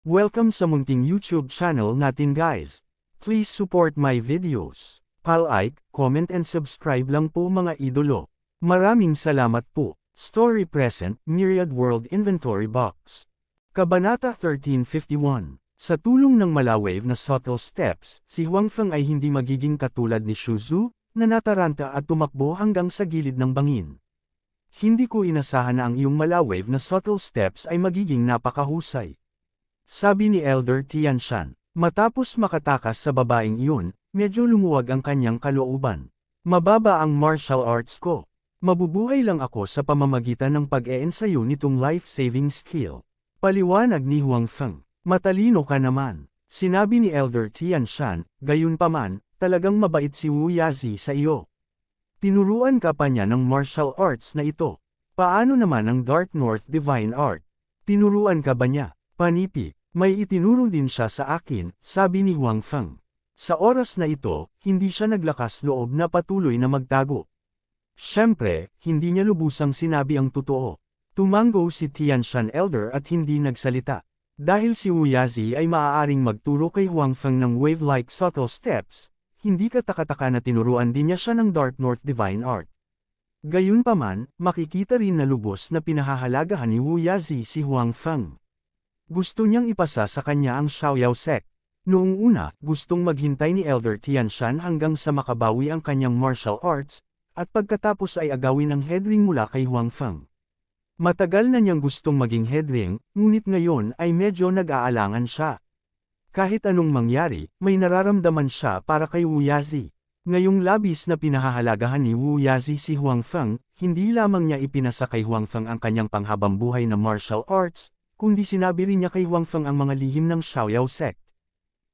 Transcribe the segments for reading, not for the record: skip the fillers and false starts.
Welcome sa munting YouTube channel natin guys. Please support my videos. Like, comment and subscribe lang po mga idolo. Maraming salamat po. Story Present, Myriad World Inventory Box. Kabanata 1351. Sa tulong ng malawave na subtle steps, si Huang Feng ay hindi magiging katulad ni Xu Zhu, na nataranta at tumakbo hanggang sa gilid ng bangin. Hindi ko inasahan na ang iyong malawave na subtle steps ay magiging napakahusay. Sabi ni Elder Tianshan. Matapos makatakas sa babaeng iyon, medyo lumuwag ang kanyang kalooban. Mababa ang martial arts ko. Mabubuhay lang ako sa pamamagitan ng pag-eensayo nitong life-saving skill. Paliwanag ni Huang Feng. Matalino ka naman. Sinabi ni Elder Tianshan, gayunpaman, talagang mabait si Wu Yazi sa iyo. Tinuruan ka pa niya ng martial arts na ito. Paano naman ang Dark North Divine Art? Tinuruan ka ba niya? Panipi. May itinuro din siya sa akin, sabi ni Huang Feng. Sa oras na ito, hindi siya naglakas loob na patuloy na magtago. Siyempre, hindi niya lubusang sinabi ang totoo. Tumango si Tianshan Elder at hindi nagsalita. Dahil si Wu Yazi ay maaaring magturo kay Huang Feng ng wave-like subtle steps, hindi katakataka na tinuruan din niya siya ng Dark North Divine Art. Gayunpaman, makikita rin na lubos na pinahahalagahan ni Wu Yazi si Huang Feng. Gusto niyang ipasa sa kanya ang Xiaoyao sect. Noong una, gustong maghintay ni Elder Tianshan hanggang sa makabawi ang kanyang martial arts, at pagkatapos ay agawin ang headring mula kay Huang Feng. Matagal na niyang gustong maging headring, ngunit ngayon ay medyo nag-aalangan siya. Kahit anong mangyari, may nararamdaman siya para kay Wu Yazi. Ngayong labis na pinahahalagahan ni Wu Yazi si Huang Feng, hindi lamang niya ipinasa kay Huang Feng ang kanyang panghabambuhay na martial arts, kundi sinabi rin niya kay Huang Feng ang mga lihim ng Xiaoyao sect.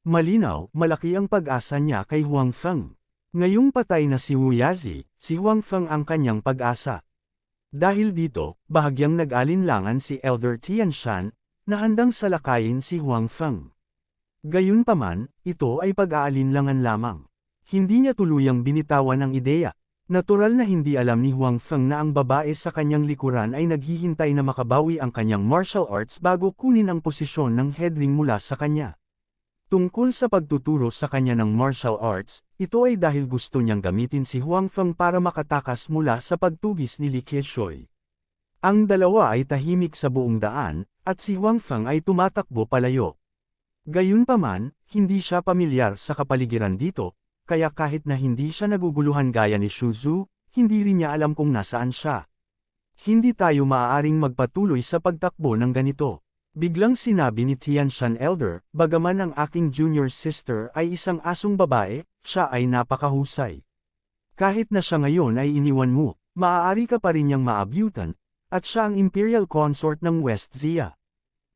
Malinaw, malaki ang pag-asa niya kay Huang Feng. Ngayong patay na si Wu Yazi, si Huang Feng ang kanyang pag-asa. Dahil dito, bahagyang nag-alinlangan si Elder Tianshan, na handang salakayin si Huang Feng. Gayunpaman, ito ay pag-aalinlangan lamang. Hindi niya tuluyang binitawan ang ideya. Natural na hindi alam ni Huang Feng na ang babae sa kanyang likuran ay naghihintay na makabawi ang kanyang martial arts bago kunin ang posisyon ng headring mula sa kanya. Tungkol sa pagtuturo sa kanya ng martial arts, ito ay dahil gusto niyang gamitin si Huang Feng para makatakas mula sa pagtugis ni Li Keishui. Ang dalawa ay tahimik sa buong daan, at si Huang Feng ay tumatakbo palayo. Gayunpaman, hindi siya pamilyar sa kapaligiran dito, kaya kahit na hindi siya naguguluhan gaya ni Xu Zhu, hindi rin niya alam kung nasaan siya. Hindi tayo maaaring magpatuloy sa pagtakbo ng ganito. Biglang sinabi ni Tianshan Elder, bagaman ang aking junior sister ay isang asong babae, siya ay napakahusay. Kahit na siya ngayon ay iniwan mo, maaari ka pa rin niyang maabyutan, at siya ang imperial consort ng West Xia.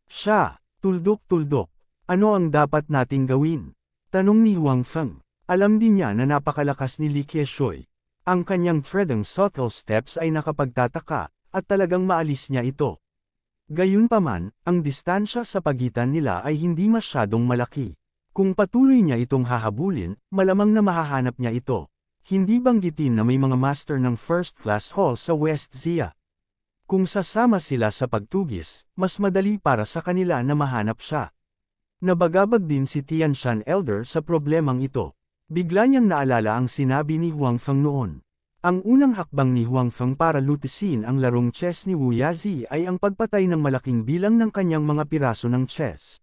Siya, tuldok-tuldok. Ano ang dapat nating gawin? Tanong ni Huang Feng. Alam din niya na napakalakas ni Li Keishui. Ang kanyang threading subtle steps ay nakapagtataka, at talagang maalis niya ito. Gayunpaman, ang distansya sa pagitan nila ay hindi masyadong malaki. Kung patuloy niya itong hahabulin, malamang na mahahanap niya ito. Hindi banggitin na may mga master ng first class hall sa West Xia. Kung sasama sila sa pagtugis, mas madali para sa kanila na mahanap siya. Nabagabag din si Tianshan Elder sa problemang ito. Bigla niyang naalala ang sinabi ni Huang Feng noon. Ang unang hakbang ni Huang Feng para lutisin ang larong chess ni Wu Yazi ay ang pagpatay ng malaking bilang ng kanyang mga piraso ng chess.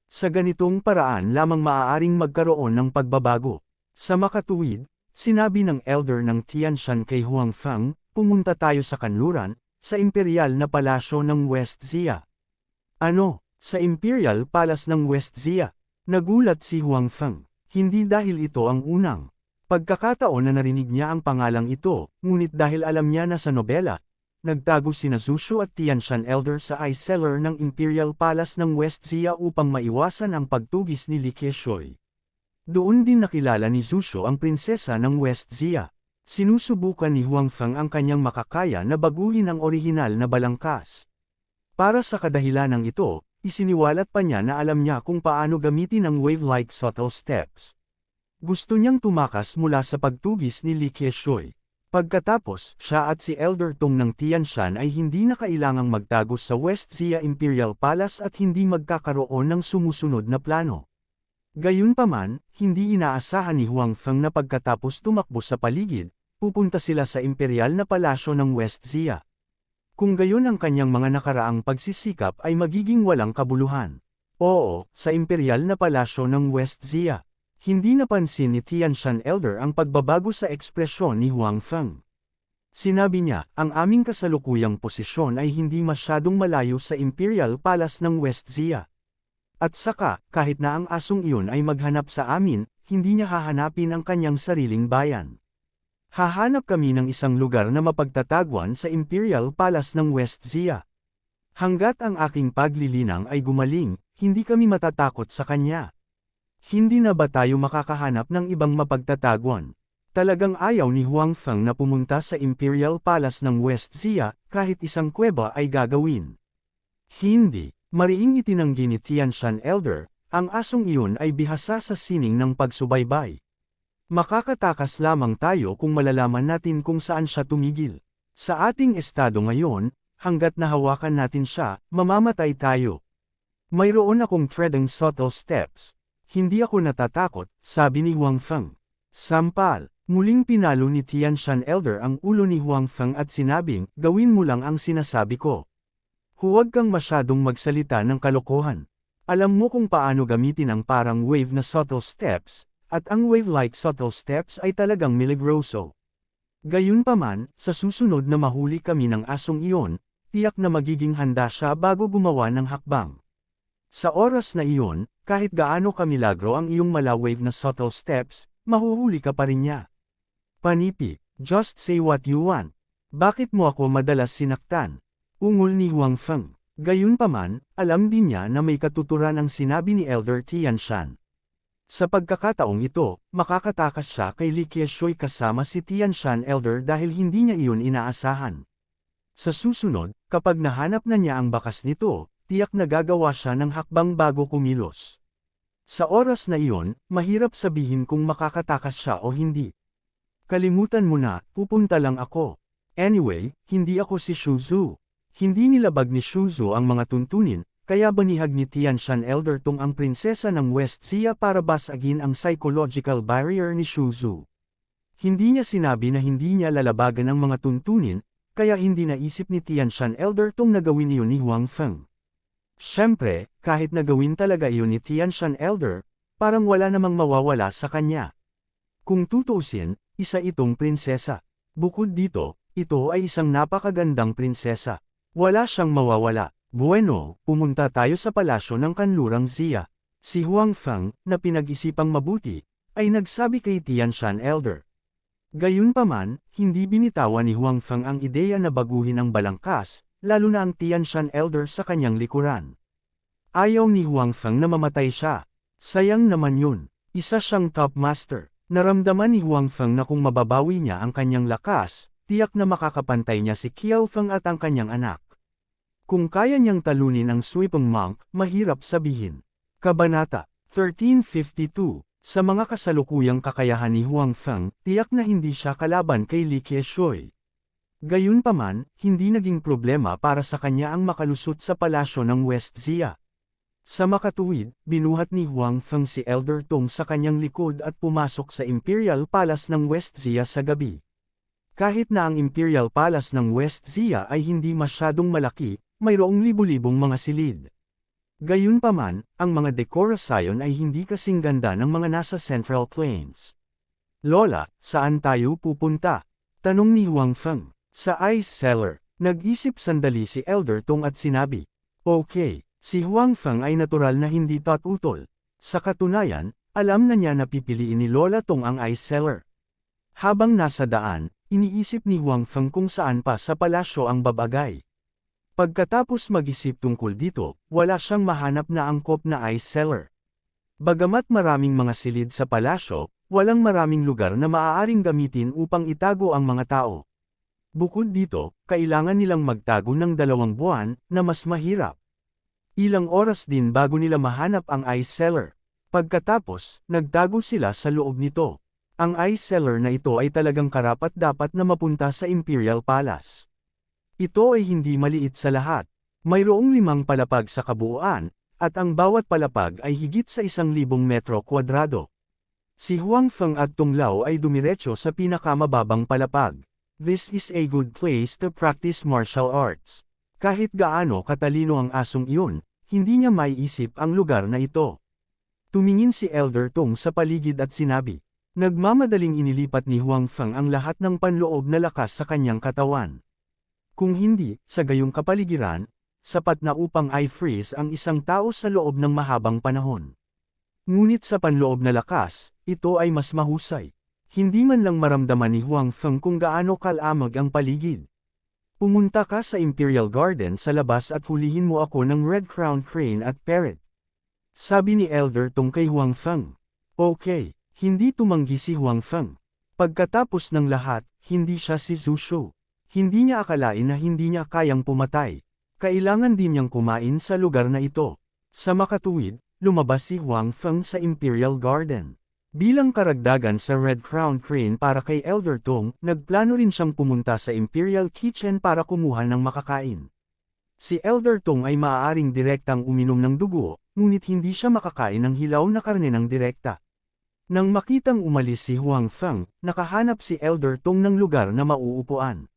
Sa ganitong paraan lamang maaaring magkaroon ng pagbabago. Sa makatuwid, sinabi ng elder ng Tianshan kay Huang Feng, pumunta tayo sa kanluran, sa imperial na palasyo ng West Xia. Ano, sa Imperial Palace ng West Xia? Nagulat si Huang Feng. Hindi dahil ito ang unang pagkakataon na narinig niya ang pangalang ito, ngunit dahil alam niya na sa nobela, nagtago sina Zushu at Tianshan Elder sa eye cellar ng Imperial Palace ng West Xia upang maiwasan ang pagtugis ni Li Keishui. Doon din nakilala ni Zushu ang prinsesa ng West Xia. Sinusubukan ni Huang Feng ang kanyang makakaya na baguhin ang orihinal na balangkas. Para sa kadahilanang ito, isiniwalat pa niya na alam niya kung paano gamitin ang wave-like subtle steps. Gusto niyang tumakas mula sa pagtugis ni Li Keishui. Pagkatapos, siya at si Elder Tong ng Tianshan ay hindi na kailangang magtago sa West Xia Imperial Palace at hindi magkakaroon ng sumusunod na plano. Gayunpaman, hindi inaasahan ni Huang Feng na pagkatapos tumakbo sa paligid, pupunta sila sa imperial na palasyo ng West Xia. Kung gayon ang kanyang mga nakaraang pagsisikap ay magiging walang kabuluhan. Oo, sa imperial na palasyo ng West Xia. Hindi napansin ni Tianshan Elder ang pagbabago sa ekspresyon ni Huang Feng. Sinabi niya, ang aming kasalukuyang posisyon ay hindi masyadong malayo sa Imperial Palace ng West Xia. At saka, kahit na ang asong iyon ay maghanap sa amin, hindi niya hahanapin ang kanyang sariling bayan. Hahanap kami ng isang lugar na mapagtatagwan sa Imperial Palace ng West Xia. Hanggat ang aking paglilinang ay gumaling, hindi kami matatakot sa kanya. Hindi na ba tayo makakahanap ng ibang mapagtatagwan? Talagang ayaw ni Huang Feng na pumunta sa Imperial Palace ng West Xia, kahit isang kuweba ay gagawin. Hindi, mariing itinanggi ni Tianshan Elder, ang asong iyon ay bihasa sa sining ng pagsubaybay. Makakatakas lamang tayo kung malalaman natin kung saan siya tumigil. Sa ating estado ngayon, hanggat nahawakan natin siya, mamamatay tayo. Mayroon akong treading subtle steps. Hindi ako natatakot, sabi ni Huang Feng. Sampal, muling pinalo ni Tianshan Elder ang ulo ni Huang Feng at sinabing, gawin mo lang ang sinasabi ko. Huwag kang masyadong magsalita ng kalokohan. Alam mo kung paano gamitin ang parang wave na subtle steps, at ang wave-like subtle steps ay talagang milagroso. Gayunpaman, sa susunod na mahuli kami ng asong iyon, tiyak na magiging handa siya bago gumawa ng hakbang. Sa oras na iyon, kahit gaano kamilagro ang iyong mala-wave na subtle steps, mahuhuli ka pa rin niya. Panipi, just say what you want. Bakit mo ako madalas sinaktan? Ungol ni Huang Feng. Gayunpaman, alam din niya na may katuturan ang sinabi ni Elder Tianshan. Sa pagkakataong ito, makakatakas siya kay Li Qiushui kasama si Tianshan Elder dahil hindi niya iyon inaasahan. Sa susunod, kapag nahanap na niya ang bakas nito, tiyak na gagawa siya ng hakbang bago kumilos. Sa oras na iyon, mahirap sabihin kung makakatakas siya o hindi. Kalimutan mo na, pupunta lang ako. Anyway, hindi ako si Shu Zhu. Hindi nilabag ni Shu Zhu ang mga tuntunin, kaya banihag ni Tianshan Elder Tong ang prinsesa ng West Xia para basagin ang psychological barrier ni Shu Zhu. Hindi niya sinabi na hindi niya lalabagan ang mga tuntunin, kaya hindi naisip ni Tianshan Elder Tong na gawin iyon ni Huang Feng. Siyempre, kahit nagawin talaga iyon ni Tianshan Elder, parang wala namang mawawala sa kanya. Kung tutuusin, isa itong prinsesa. Bukod dito, ito ay isang napakagandang prinsesa. Wala siyang mawawala. Bueno, pumunta tayo sa palasyo ng Kanlurang Xia. Si Huang Feng, na pinag-isipang mabuti, ay nagsabi kay Tianshan Elder. Gayunpaman, hindi binitawan ni Huang Feng ang ideya na baguhin ang balangkas, lalo na ang Tianshan Elder sa kanyang likuran. Ayaw ni Huang Feng na mamatay siya. Sayang naman yun. Isa siyang top master. Naramdaman ni Huang Feng na kung mababawi niya ang kanyang lakas, tiyak na makakapantay niya si Qiao Feng at ang kanyang anak. Kung kaya niyang talunin ang Sweeping Monk, mahirap sabihin. Kabanata 1352. Sa mga kasalukuyang kakayahan ni Huang Feng, tiyak na hindi siya kalaban kay Li Qiushui. Gayunpaman, hindi naging problema para sa kanya ang makalusot sa palasyo ng West Xia. Sa makatuwid, binuhat ni Huang Feng si Elder Tong sa kanyang likod at pumasok sa Imperial Palace ng West Xia sa gabi. Kahit na ang Imperial Palace ng West Xia ay hindi masyadong malaki, mayroong libu-libong mga silid. Gayunpaman, ang mga dekorasyon ay hindi kasing ganda ng mga nasa Central Plains. Lola, saan tayo pupunta? Tanong ni Huang Feng. Sa ice cellar, nag-isip sandali si Elder Tong at sinabi. Okay, si Huang Feng ay natural na hindi tatutol. Sa katunayan, alam na niya na pipiliin ni Lola Tong ang ice cellar. Habang nasa daan, iniisip ni Huang Feng kung saan pa sa palasyo ang babagay. Pagkatapos mag-isip tungkol dito, wala siyang mahanap na angkop na ice cellar. Bagamat maraming mga silid sa palasyo, walang maraming lugar na maaaring gamitin upang itago ang mga tao. Bukod dito, kailangan nilang magtago ng 2 buwan, na mas mahirap. Ilang oras din bago nila mahanap ang ice cellar. Pagkatapos, nagtago sila sa loob nito. Ang ice cellar na ito ay talagang karapat-dapat na mapunta sa Imperial Palace. Ito ay hindi maliit sa lahat. Mayroong 5 palapag sa kabuuan, at ang bawat palapag ay higit sa 1,000 metro kwadrado. Si Huang Feng at Tong Lao ay dumiretso sa pinakamababang palapag. This is a good place to practice martial arts. Kahit gaano katalino ang asong iyon, hindi niya maiisip ang lugar na ito. Tumingin si Elder Tong sa paligid at sinabi. Nagmamadaling inilipat ni Huang Feng ang lahat ng panloob na lakas sa kanyang katawan. Kung hindi, sa gayong kapaligiran, sapat na upang i-freeze ang isang tao sa loob ng mahabang panahon. Ngunit sa panloob na lakas, ito ay mas mahusay. Hindi man lang maramdaman ni Huang Feng kung gaano kalamag ang paligid. Pumunta ka sa Imperial Garden sa labas at hulihin mo ako ng red-crowned crane at parrot. Sabi ni Elder Tong kay Huang Feng. Okay. Hindi tumanggi si Huang Feng. Pagkatapos ng lahat, hindi siya si Zhu Shu. Hindi niya akalain na hindi niya kayang pumatay. Kailangan din niyang kumain sa lugar na ito. Sa makatuwid, lumabas si Huang Feng sa Imperial Garden. Bilang karagdagan sa Red Crown Crane para kay Elder Tong, nagplano rin siyang pumunta sa Imperial Kitchen para kumuha ng makakain. Si Elder Tong ay maaaring direktang uminom ng dugo, ngunit hindi siya makakain ng hilaw na karne ng direkta. Nang makitang umalis si Huang Feng, nakahanap si Elder Tong ng lugar na mauupuan.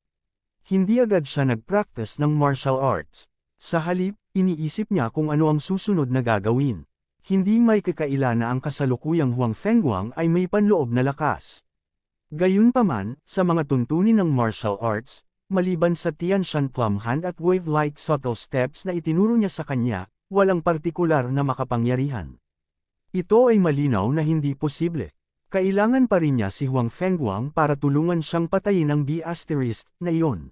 Hindi agad siya nag-practice ng martial arts. Sa halip, iniisip niya kung ano ang susunod na gagawin. Hindi may kakaila na ang kasalukuyang Huang Fengguang ay may panloob na lakas. Gayunpaman, sa mga tuntunin ng martial arts, maliban sa Tianshan Plum Hand at Wave-like subtle steps na itinuro niya sa kanya, walang partikular na makapangyarihan. Ito ay malinaw na hindi posible. Kailangan pa rin niya si Huang Fengguang para tulungan siyang patayin ang B** na iyon.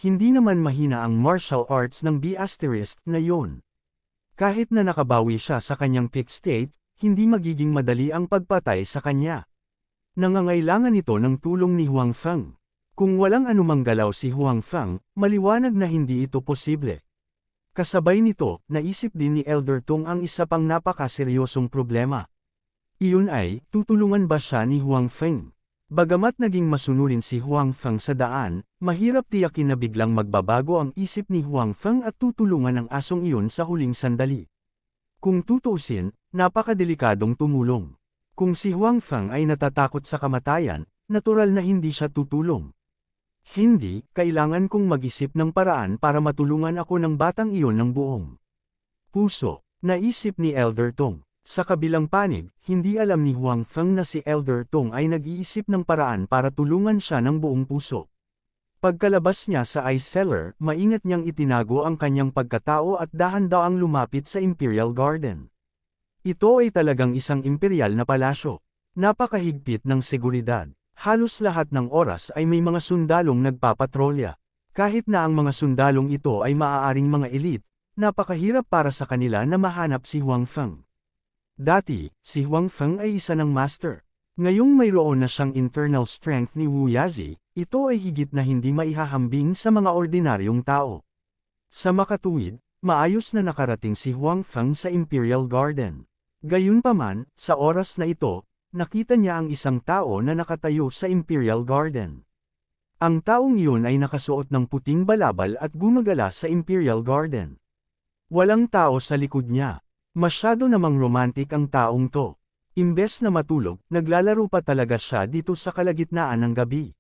Hindi naman mahina ang martial arts ng B** na iyon. Kahit na nakabawi siya sa kanyang peak state, hindi magiging madali ang pagpatay sa kanya. Nangangailangan ito ng tulong ni Huang Feng. Kung walang anumang galaw si Huang Feng, maliwanag na hindi ito posible. Kasabay nito, naisip din ni Elder Tong ang isa pang napakaseryosong problema. Iyon ay, tutulungan ba siya ni Huang Feng? Bagamat naging masunurin si Huang Feng sa daan, mahirap tiyakin na biglang magbabago ang isip ni Huang Feng at tutulungan ang asong iyon sa huling sandali. Kung tutuusin, napakadelikadong tumulong. Kung si Huang Feng ay natatakot sa kamatayan, natural na hindi siya tutulong. Hindi, kailangan kong mag-isip ng paraan para matulungan ako ng batang iyon ng buong puso, naisip ni Elder Tong. Sa kabilang panig, hindi alam ni Huang Feng na si Elder Tong ay nag-iisip ng paraan para tulungan siya ng buong puso. Pagkalabas niya sa ice cellar, maingat niyang itinago ang kanyang pagkatao at dahan-daang lumapit sa Imperial Garden. Ito ay talagang isang imperial na palasyo. Napakahigpit ng seguridad. Halos lahat ng oras ay may mga sundalong nagpapatrolya. Kahit na ang mga sundalong ito ay maaaring mga elite, napakahirap para sa kanila na mahanap si Huang Feng. Dati, si Huang Feng ay isa ng master. Ngayong mayroon na siyang internal strength ni Wu Yazi, ito ay higit na hindi maihahambing sa mga ordinaryong tao. Sa makatuwid, maayos na nakarating si Huang Feng sa Imperial Garden. Gayunpaman, sa oras na ito, nakita niya ang isang tao na nakatayo sa Imperial Garden. Ang taong iyon ay nakasuot ng puting balabal at gumagala sa Imperial Garden. Walang tao sa likod niya. Masyado namang romantic ang taong to. Imbes na matulog, naglalaro pa talaga siya dito sa kalagitnaan ng gabi.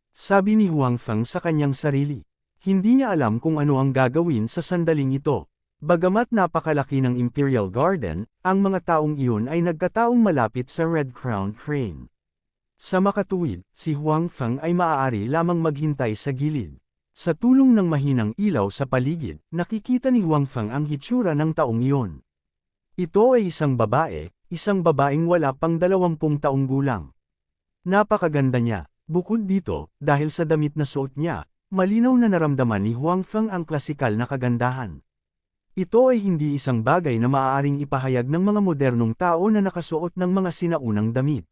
Sabi ni Huang Feng sa kanyang sarili. Hindi niya alam kung ano ang gagawin sa sandaling ito. Bagamat napakalaki ng Imperial Garden, ang mga taong iyon ay nagkataong malapit sa Red Crown Crane. Sa makatuwid, si Huang Feng ay maaari lamang maghintay sa gilid. Sa tulong ng mahinang ilaw sa paligid, nakikita ni Huang Feng ang hitsura ng taong iyon. Ito ay isang babaeng wala pang 20 taong gulang. Napakaganda niya. Bukod dito, dahil sa damit na suot niya, malinaw na naramdaman ni Huang Feng ang klasikal na kagandahan. Ito ay hindi isang bagay na maaaring ipahayag ng mga modernong tao na nakasuot ng mga sinaunang damit.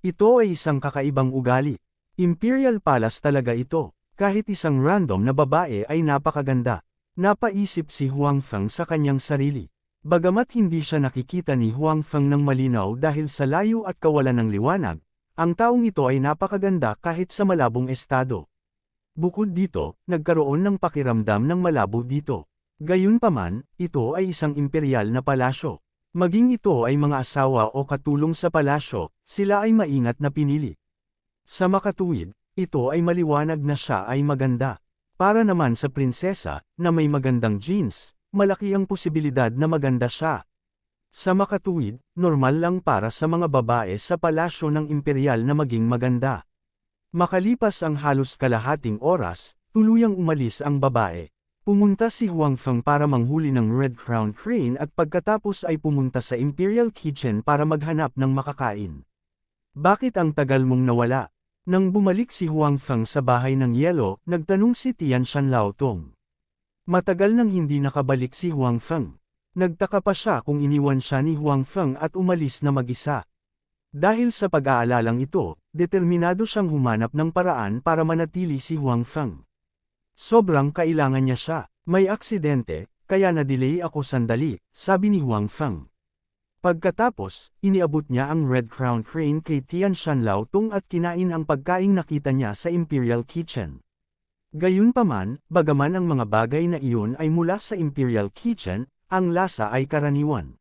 Ito ay isang kakaibang ugali. Imperial Palace talaga ito. Kahit isang random na babae ay napakaganda. Napaisip si Huang Feng sa kanyang sarili. Bagamat hindi siya nakikita ni Huang Feng ng malinaw dahil sa layo at kawalan ng liwanag, Ang taong ito ay napakaganda kahit sa malabong estado. Bukod dito, nagkaroon ng pakiramdam ng malabo dito. Gayunpaman, ito ay isang imperial na palasyo. Maging ito ay mga asawa o katulong sa palasyo, sila ay maingat na pinili. Sa makatuwid, ito ay maliwanag na siya ay maganda. Para naman sa prinsesa, na may magandang genes, malaki ang posibilidad na maganda siya. Sa makatuwid, normal lang para sa mga babae sa palasyo ng imperial na maging maganda. Makalipas ang halos kalahating oras, tuluyang umalis ang babae. Pumunta si Huang Feng para manghuli ng Red Crown Crane at pagkatapos ay pumunta sa Imperial Kitchen para maghanap ng makakain. Bakit ang tagal mong nawala? Nang bumalik si Huang Feng sa bahay ng yelo, nagtanong si Tian Shanlao Tong. Matagal nang hindi nakabalik si Huang Feng. Nagtaka pa siya kung iniwan siya ni Huang Feng at umalis na mag-isa. Dahil sa pag-aalalang ito, determinado siyang humanap ng paraan para manatili si Huang Feng. Sobrang kailangan niya siya. May aksidente, kaya na-delay ako sandali, sabi ni Huang Feng. Pagkatapos, iniabot niya ang Red Crown Crane kay Tian Shanlao Tong at kinain ang pagkaing nakita niya sa Imperial Kitchen. Gayunpaman, bagaman ang mga bagay na iyon ay mula sa Imperial Kitchen, ang lasa ay karaniwan.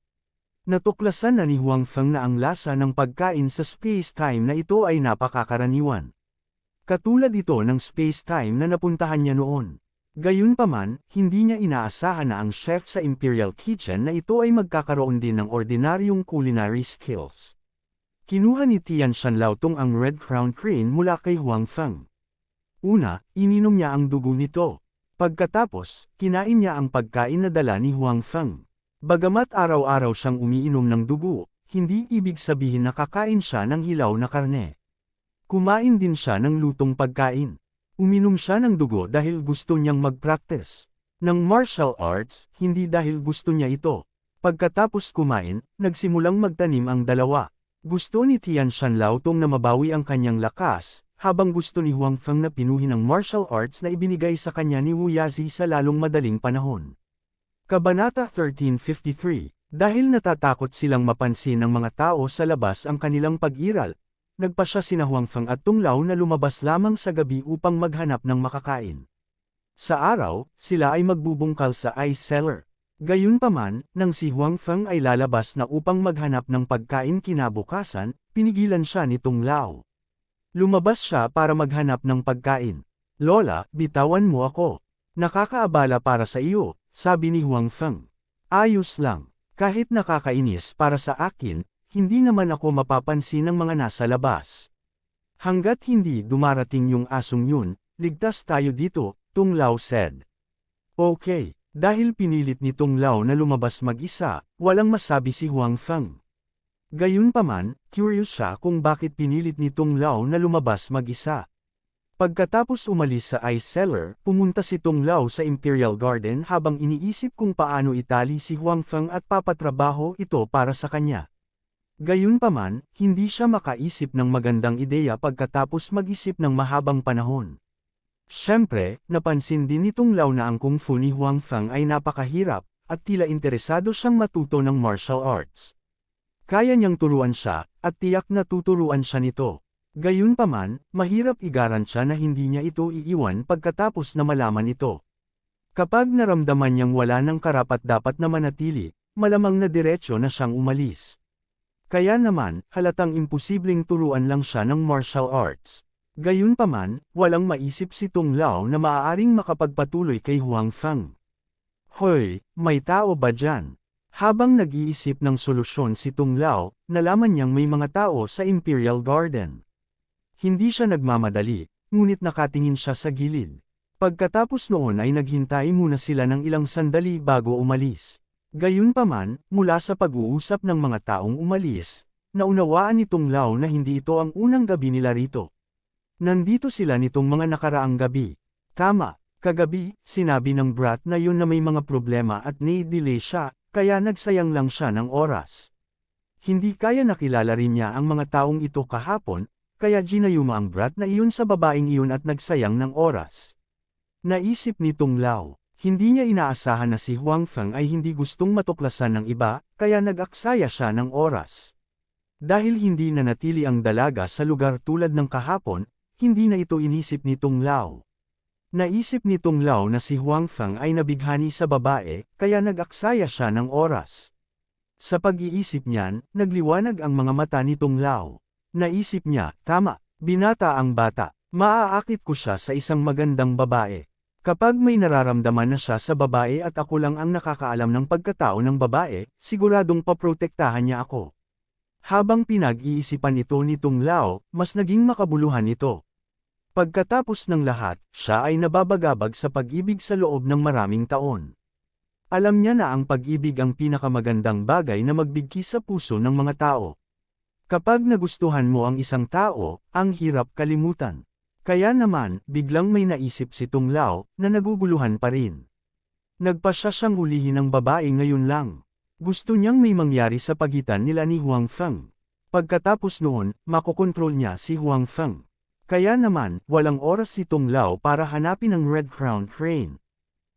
Natuklasan na ni Huang Feng na ang lasa ng pagkain sa space-time na ito ay napakakaraniwan. Katulad ito ng space-time na napuntahan niya noon. Gayunpaman, hindi niya inaasahan na ang chef sa Imperial Kitchen na ito ay magkakaroon din ng ordinaryong culinary skills. Kinuha ni Tian Shanlao Tong ang Red Crown Crane mula kay Huang Feng. Una, ininom niya ang dugo nito. Pagkatapos, kinain niya ang pagkain na dala ni Huang Feng. Bagamat araw-araw siyang umiinom ng dugo, hindi ibig sabihin na kakain siya ng hilaw na karne. Kumain din siya ng lutong pagkain. Uminom siya ng dugo dahil gusto niyang mag-practice ng martial arts, hindi dahil gusto niya ito. Pagkatapos kumain, nagsimulang magtanim ang dalawa. Gusto ni Tian Shanlao Tong na mabawi ang kanyang lakas, habang gusto ni Huang Feng na pinuhin ang martial arts na ibinigay sa kanya ni Wu Yazi sa lalong madaling panahon. Kabanata 1353. Dahil natatakot silang mapansin ng mga tao sa labas ang kanilang pag-iral, nagpasya sina Huang Feng at Tung Lao na lumabas lamang sa gabi upang maghanap ng makakain. Sa araw, sila ay magbubungkal sa ice cellar. Gayunpaman, nang si Huang Feng ay lalabas na upang maghanap ng pagkain kinabukasan, pinigilan siya ni Tung Lao. Lumabas siya para maghanap ng pagkain. Lola, bitawan mo ako. Nakakaabala para sa iyo, sabi ni Huang Feng. Ayos lang. Kahit nakakainis para sa akin, hindi naman ako mapapansin ng mga nasa labas. Hanggat hindi dumarating yung asong yun, ligtas tayo dito, Tung Lao said. Okay, dahil pinilit ni Tung Lao na lumabas mag-isa, walang masabi si Huang Feng. Gayunpaman, curious siya kung bakit pinilit ni Tung Lao na lumabas mag-isa. Pagkatapos umalis sa ice cellar, pumunta si Tung Lao sa Imperial Garden habang iniisip kung paano itali si Huang Feng at papatrabaho ito para sa kanya. Gayunpaman, hindi siya makaisip ng magandang ideya pagkatapos mag-isip ng mahabang panahon. Siyempre, napansin din ni Tung Lao na ang kung fu ni Huang Feng ay napakahirap, at tila interesado siyang matuto ng martial arts. Kaya niyang turuan siya, at tiyak na tuturuan siya nito. Gayunpaman, mahirap igarantiya na hindi niya ito iiwan pagkatapos na malaman ito. Kapag naramdaman niyang wala ng karapat-dapat na manatili, malamang na diretsyo na siyang umalis. Kaya naman, halatang imposibleng turuan lang siya ng martial arts. Gayunpaman, walang maisip si Tung Lao na maaaring makapagpatuloy kay Huang Feng. Hoy, may tao ba dyan? Habang nag-iisip ng solusyon si Tung Lao, nalaman niyang may mga tao sa Imperial Garden. Hindi siya nagmamadali, ngunit nakatingin siya sa gilid. Pagkatapos noon ay naghintay muna sila ng ilang sandali bago umalis. Gayunpaman, mula sa pag-uusap ng mga taong umalis, naunawaan ni Tung Lao na hindi ito ang unang gabi nila rito. Nandito sila nitong mga nakaraang gabi. Tama, kagabi, sinabi ng brat na yun na may mga problema at ni-delay siya, kaya nagsayang lang siya ng oras. Hindi kaya nakilala rin niya ang mga taong ito kahapon, kaya ginayuma ang brat na iyon sa babaeng iyon at nagsayang ng oras. Naisip ni Tung Lao, hindi niya inaasahan na si Huang Feng ay hindi gustong matuklasan ng iba, kaya nag-aksaya siya ng oras. Dahil hindi na natili ang dalaga sa lugar tulad ng kahapon, hindi na ito inisip ni Tung Lao. Naisip ni Tung Lao na si Huang Feng ay nabighani sa babae, kaya nag-aksaya siya ng oras. Sa pag-iisip niyan, nagliwanag ang mga mata ni Tung Lao. Naisip niya, tama, binata ang bata, maaakit ko siya sa isang magandang babae. Kapag may nararamdaman na siya sa babae at ako lang ang nakakaalam ng pagkatao ng babae, siguradong paprotektahan niya ako. Habang pinag-iisipan ito ni Tung Lao, mas naging makabuluhan ito. Pagkatapos ng lahat, siya ay nababagabag sa pag-ibig sa loob ng maraming taon. Alam niya na ang pag-ibig ang pinakamagandang bagay na magbigki sa puso ng mga tao. Kapag nagustuhan mo ang isang tao, ang hirap kalimutan. Kaya naman, biglang may naisip si Tung Lao, na naguguluhan pa rin. Nagpasya siyang hulihin ng babae ngayon lang. Gusto niyang may mangyari sa pagitan nila ni Huang Feng. Pagkatapos noon, makokontrol niya si Huang Feng. Kaya naman, walang oras si Tung Lao para hanapin ang Red Crown Crane.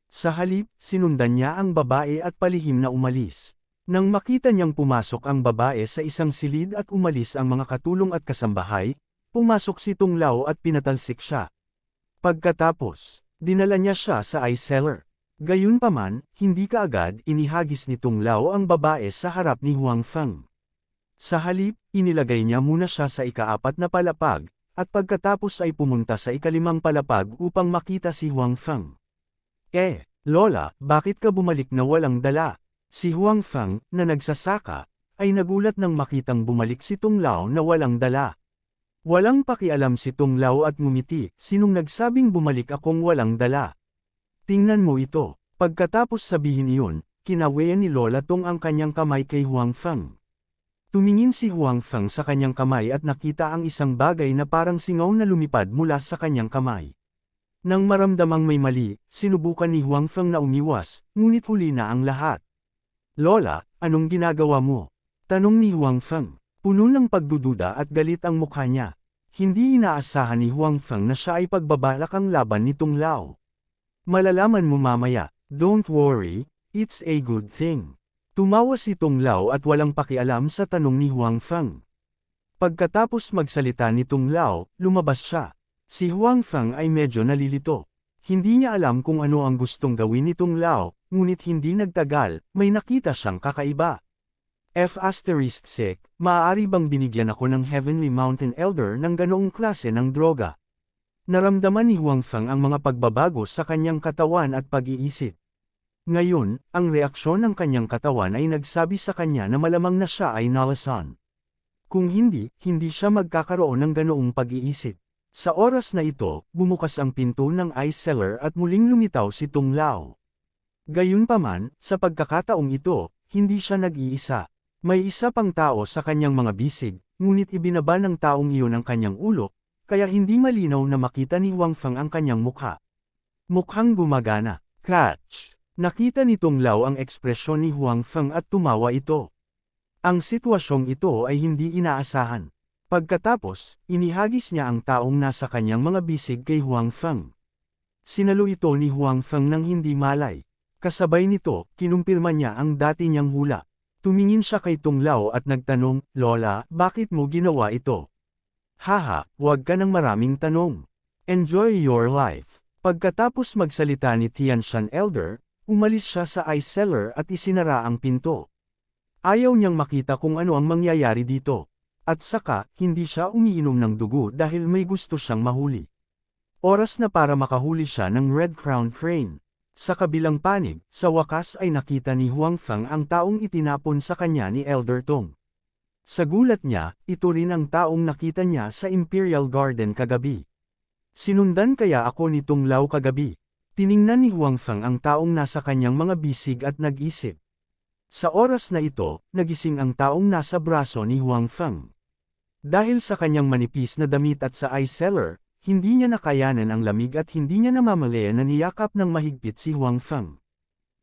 Sa halip, sinundan niya ang babae at palihim na umalis. Nang makita niyang pumasok ang babae sa isang silid at umalis ang mga katulong at kasambahay, pumasok si Tung Lao at pinatalsik siya. Pagkatapos, dinala niya siya sa ice cellar. Gayunpaman, hindi kaagad inihagis ni Tung Lao ang babae sa harap ni Huang Feng. Sa halip, inilagay niya muna siya sa ika-4 na palapag, at pagkatapos ay pumunta sa ika-5 palapag upang makita si Huang Feng. Lola, bakit ka bumalik na walang dala? Si Huang Feng, na nagsasaka, ay nagulat nang makitang bumalik si Tung Lao na walang dala. Walang pakialam si Tung Lao at ngumiti, sinong nagsabing bumalik akong walang dala? Tingnan mo ito. Pagkatapos sabihin iyon, kinawayan ni Lola Tong ang kanyang kamay kay Huang Feng. Tumingin si Huang Feng sa kanyang kamay at nakita ang isang bagay na parang singaw na lumipad mula sa kanyang kamay. Nang maramdamang may mali, sinubukan ni Huang Feng na umiwas, ngunit huli na ang lahat. Lola, anong ginagawa mo? Tanong ni Huang Feng. Puno ng pagdududa at galit ang mukha niya. Hindi inaasahan ni Huang Feng na siya ay pagbabalak ang laban ni Tung Lao. Malalaman mo mamaya, don't worry, it's a good thing. Tumawa si Tung Lao at walang pakialam sa tanong ni Huang Feng. Pagkatapos magsalita ni Tung Lao, lumabas siya. Si Huang Feng ay medyo nalilito. Hindi niya alam kung ano ang gustong gawin ni Tung Lao, ngunit hindi nagtagal, may nakita siyang kakaiba. Maaari bang binigyan ako ng Heavenly Mountain Elder ng ganoong klase ng droga? Naramdaman ni Huang Feng ang mga pagbabago sa kanyang katawan at pag-iisip. Ngayon, ang reaksyon ng kanyang katawan ay nagsabi sa kanya na malamang na siya ay nalasan. Kung hindi, hindi siya magkakaroon ng ganoong pag-iisip. Sa oras na ito, bumukas ang pinto ng ice cellar at muling lumitaw si Tung Lao. Gayunpaman, sa pagkakataong ito, hindi siya nag-iisa. May isa pang tao sa kanyang mga bisig, ngunit ibinaba ng taong iyon ang kanyang ulo, kaya hindi malinaw na makita ni Huang Feng ang kanyang mukha. Mukhang gumagana. Catch! Nakita ni Tung Lao ang ekspresyon ni Huang Feng at tumawa ito. Ang sitwasyong ito ay hindi inaasahan. Pagkatapos, inihagis niya ang taong nasa kanyang mga bisig kay Huang Feng. Sinalo ito ni Huang Feng nang hindi malay. Kasabay nito, kinumpirma niya ang dati niyang hula. Tumingin siya kay Tung Lao at nagtanong, Lola, bakit mo ginawa ito? Haha, huwag ka ng maraming tanong. Enjoy your life. Pagkatapos magsalita ni Tianshan Elder, umalis siya sa ice cellar at isinara ang pinto. Ayaw niyang makita kung ano ang mangyayari dito. At saka, hindi siya umiinom ng dugo dahil may gusto siyang mahuli. Oras na para makahuli siya ng Red Crown Crane. Sa kabilang panig, sa wakas ay nakita ni Huang Feng ang taong itinapon sa kanya ni Elder Tong. Sa gulat niya, ito rin ang taong nakita niya sa Imperial Garden kagabi. Sinundan kaya ako ni Tung Lao kagabi? Tiningnan ni Huang Feng ang taong nasa kanyang mga bisig at nag-isip. Sa oras na ito, nagising ang taong nasa braso ni Huang Feng. Dahil sa kanyang manipis na damit at sa ice cellar, hindi niya nakayanan ang lamig at hindi niya namamalaya na niyakap ng mahigpit si Huang Feng.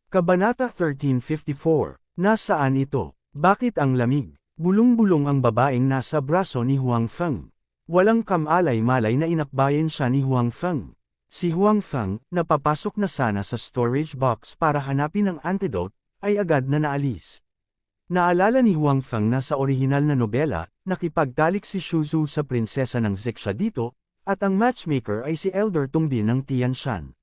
Kabanata 1354. Nasaan ito? Bakit ang lamig? Bulong-bulong ang babaeng nasa braso ni Huang Feng. Walang kamalay-malay na inakbayan siya ni Huang Feng. Si Huang Feng, na papasok na sana sa storage box para hanapin ang antidote, ay agad na naalis. Naalala ni Huang Feng na sa orihinal na nobela, nakipagtalik si Shuzu sa prinsesa ng Zixia dito, at ang matchmaker ay si Elder Tong din ng Tianshan.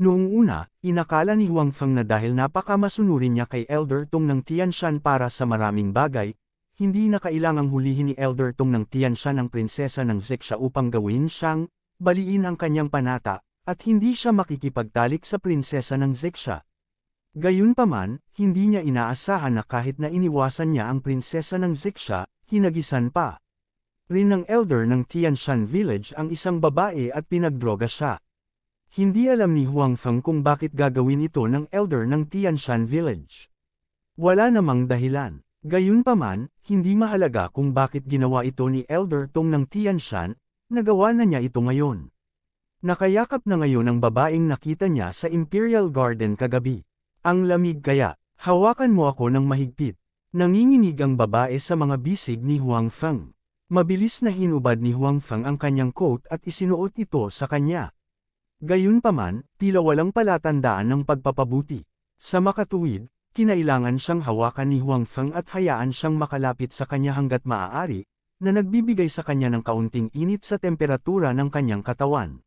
Noong una, inakala ni Huang Feng na dahil napakamasunurin niya kay Elder Tong ng Tianshan para sa maraming bagay, hindi na kailangang hulihin ni Elder Tong ng Tianshan ang prinsesa ng Zixia upang gawin siyang baliin ang kanyang panata, at hindi siya makikipagtalik sa prinsesa ng Zixia. Gayunpaman, hindi niya inaasahan na kahit na iniwasan niya ang prinsesa ng Zixia, hinagisan pa rin ng elder ng Tianshan Village ang isang babae at pinagdroga siya. Hindi alam ni Huang Feng kung bakit gagawin ito ng elder ng Tianshan Village. Wala namang dahilan. Gayunpaman, hindi mahalaga kung bakit ginawa ito ni Elder Tong ng Tianshan, nagawa na niya ito ngayon. Nakayakap na ngayon ang babaeng nakita niya sa Imperial Garden kagabi. Ang lamig kaya, hawakan mo ako ng mahigpit. Nanginginig ang babae sa mga bisig ni Huang Feng. Mabilis na hinubad ni Huang Feng ang kanyang coat at isinuot ito sa kanya. Gayunpaman, tila walang palatandaan ng pagpapabuti. Sa makatuwid, kinailangan siyang hawakan ni Huang Feng at hayaan siyang makalapit sa kanya hanggat maaari, na nagbibigay sa kanya ng kaunting init sa temperatura ng kanyang katawan.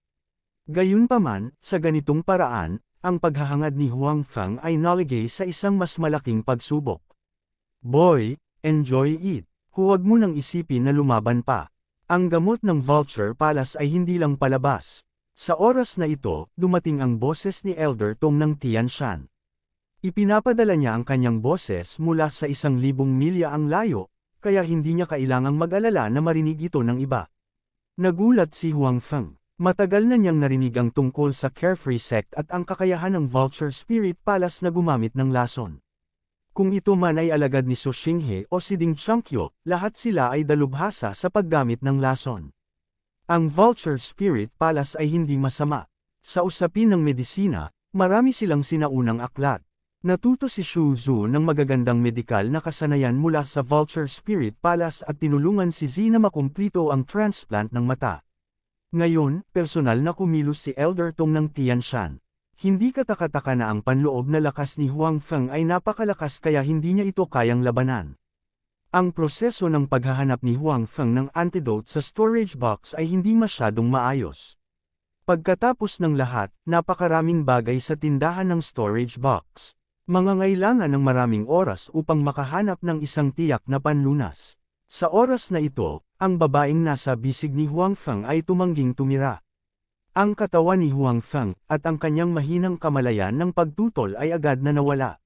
Gayunpaman, sa ganitong paraan, ang paghahangad ni Huang Feng ay naligay sa isang mas malaking pagsubok. Boy, enjoy it. Huwag mo nang isipin na lumaban pa. Ang gamot ng Vulture Palace ay hindi lang palabas. Sa oras na ito, dumating ang boses ni Elder Tong ng Tianshan. Ipinapadala niya ang kanyang boses mula sa 1,000 milya ang layo, kaya hindi niya kailangang mag-alala na marinig ito ng iba. Nagulat si Huang Feng. Matagal na niyang narinig ang tungkol sa Carefree Sect at ang kakayahan ng Vulture Spirit Palace na gumamit ng lason. Kung ito man ay alagad ni Su Xinghe o si Ding Changqiu, lahat sila ay dalubhasa sa paggamit ng lason. Ang Vulture Spirit Palace ay hindi masama. Sa usapin ng medisina, marami silang sinaunang aklat. Natuto si Shu Zhu ng magagandang medikal na kasanayan mula sa Vulture Spirit Palace at tinulungan si Zi na makumplito ang transplant ng mata. Ngayon, personal na kumilos si Elder Tong ng Tianshan. Hindi katakataka na ang panloob na lakas ni Huang Feng ay napakalakas kaya hindi niya ito kayang labanan. Ang proseso ng paghahanap ni Huang Feng ng antidote sa storage box ay hindi masyadong maayos. Pagkatapos ng lahat, napakaraming bagay sa tindahan ng storage box. Mangangailangan ng maraming oras upang makahanap ng isang tiyak na panlunas. Sa oras na ito, ang babaeng nasa bisig ni Huang Feng ay tumangging tumira. Ang katawan ni Huang Feng at ang kanyang mahinang kamalayan ng pagtutol ay agad na nawala.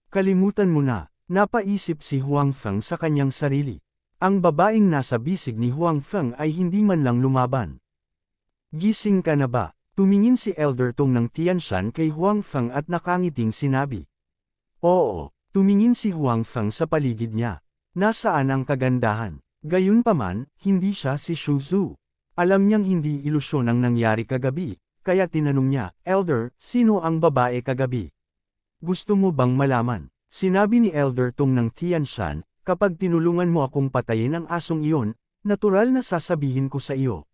Kalimutan mo na, napaisip si Huang Feng sa kanyang sarili. Ang babaeng nasa bisig ni Huang Feng ay hindi man lang lumaban. Gising ka na ba? Tumingin si Elder Tong ng Tianshan kay Huang Feng at nakangiting sinabi. Oo, tumingin si Huang Feng sa paligid niya. Nasaan ang kagandahan? Gayunpaman, hindi siya si Shu Zhu. Alam niyang hindi ilusyon ang nangyari kagabi, kaya tinanong niya, Elder, sino ang babae kagabi? Gusto mo bang malaman? Sinabi ni Elder Tong ng Tianshan, kapag tinulungan mo akong patayin ang asong iyon, natural na sasabihin ko sa iyo.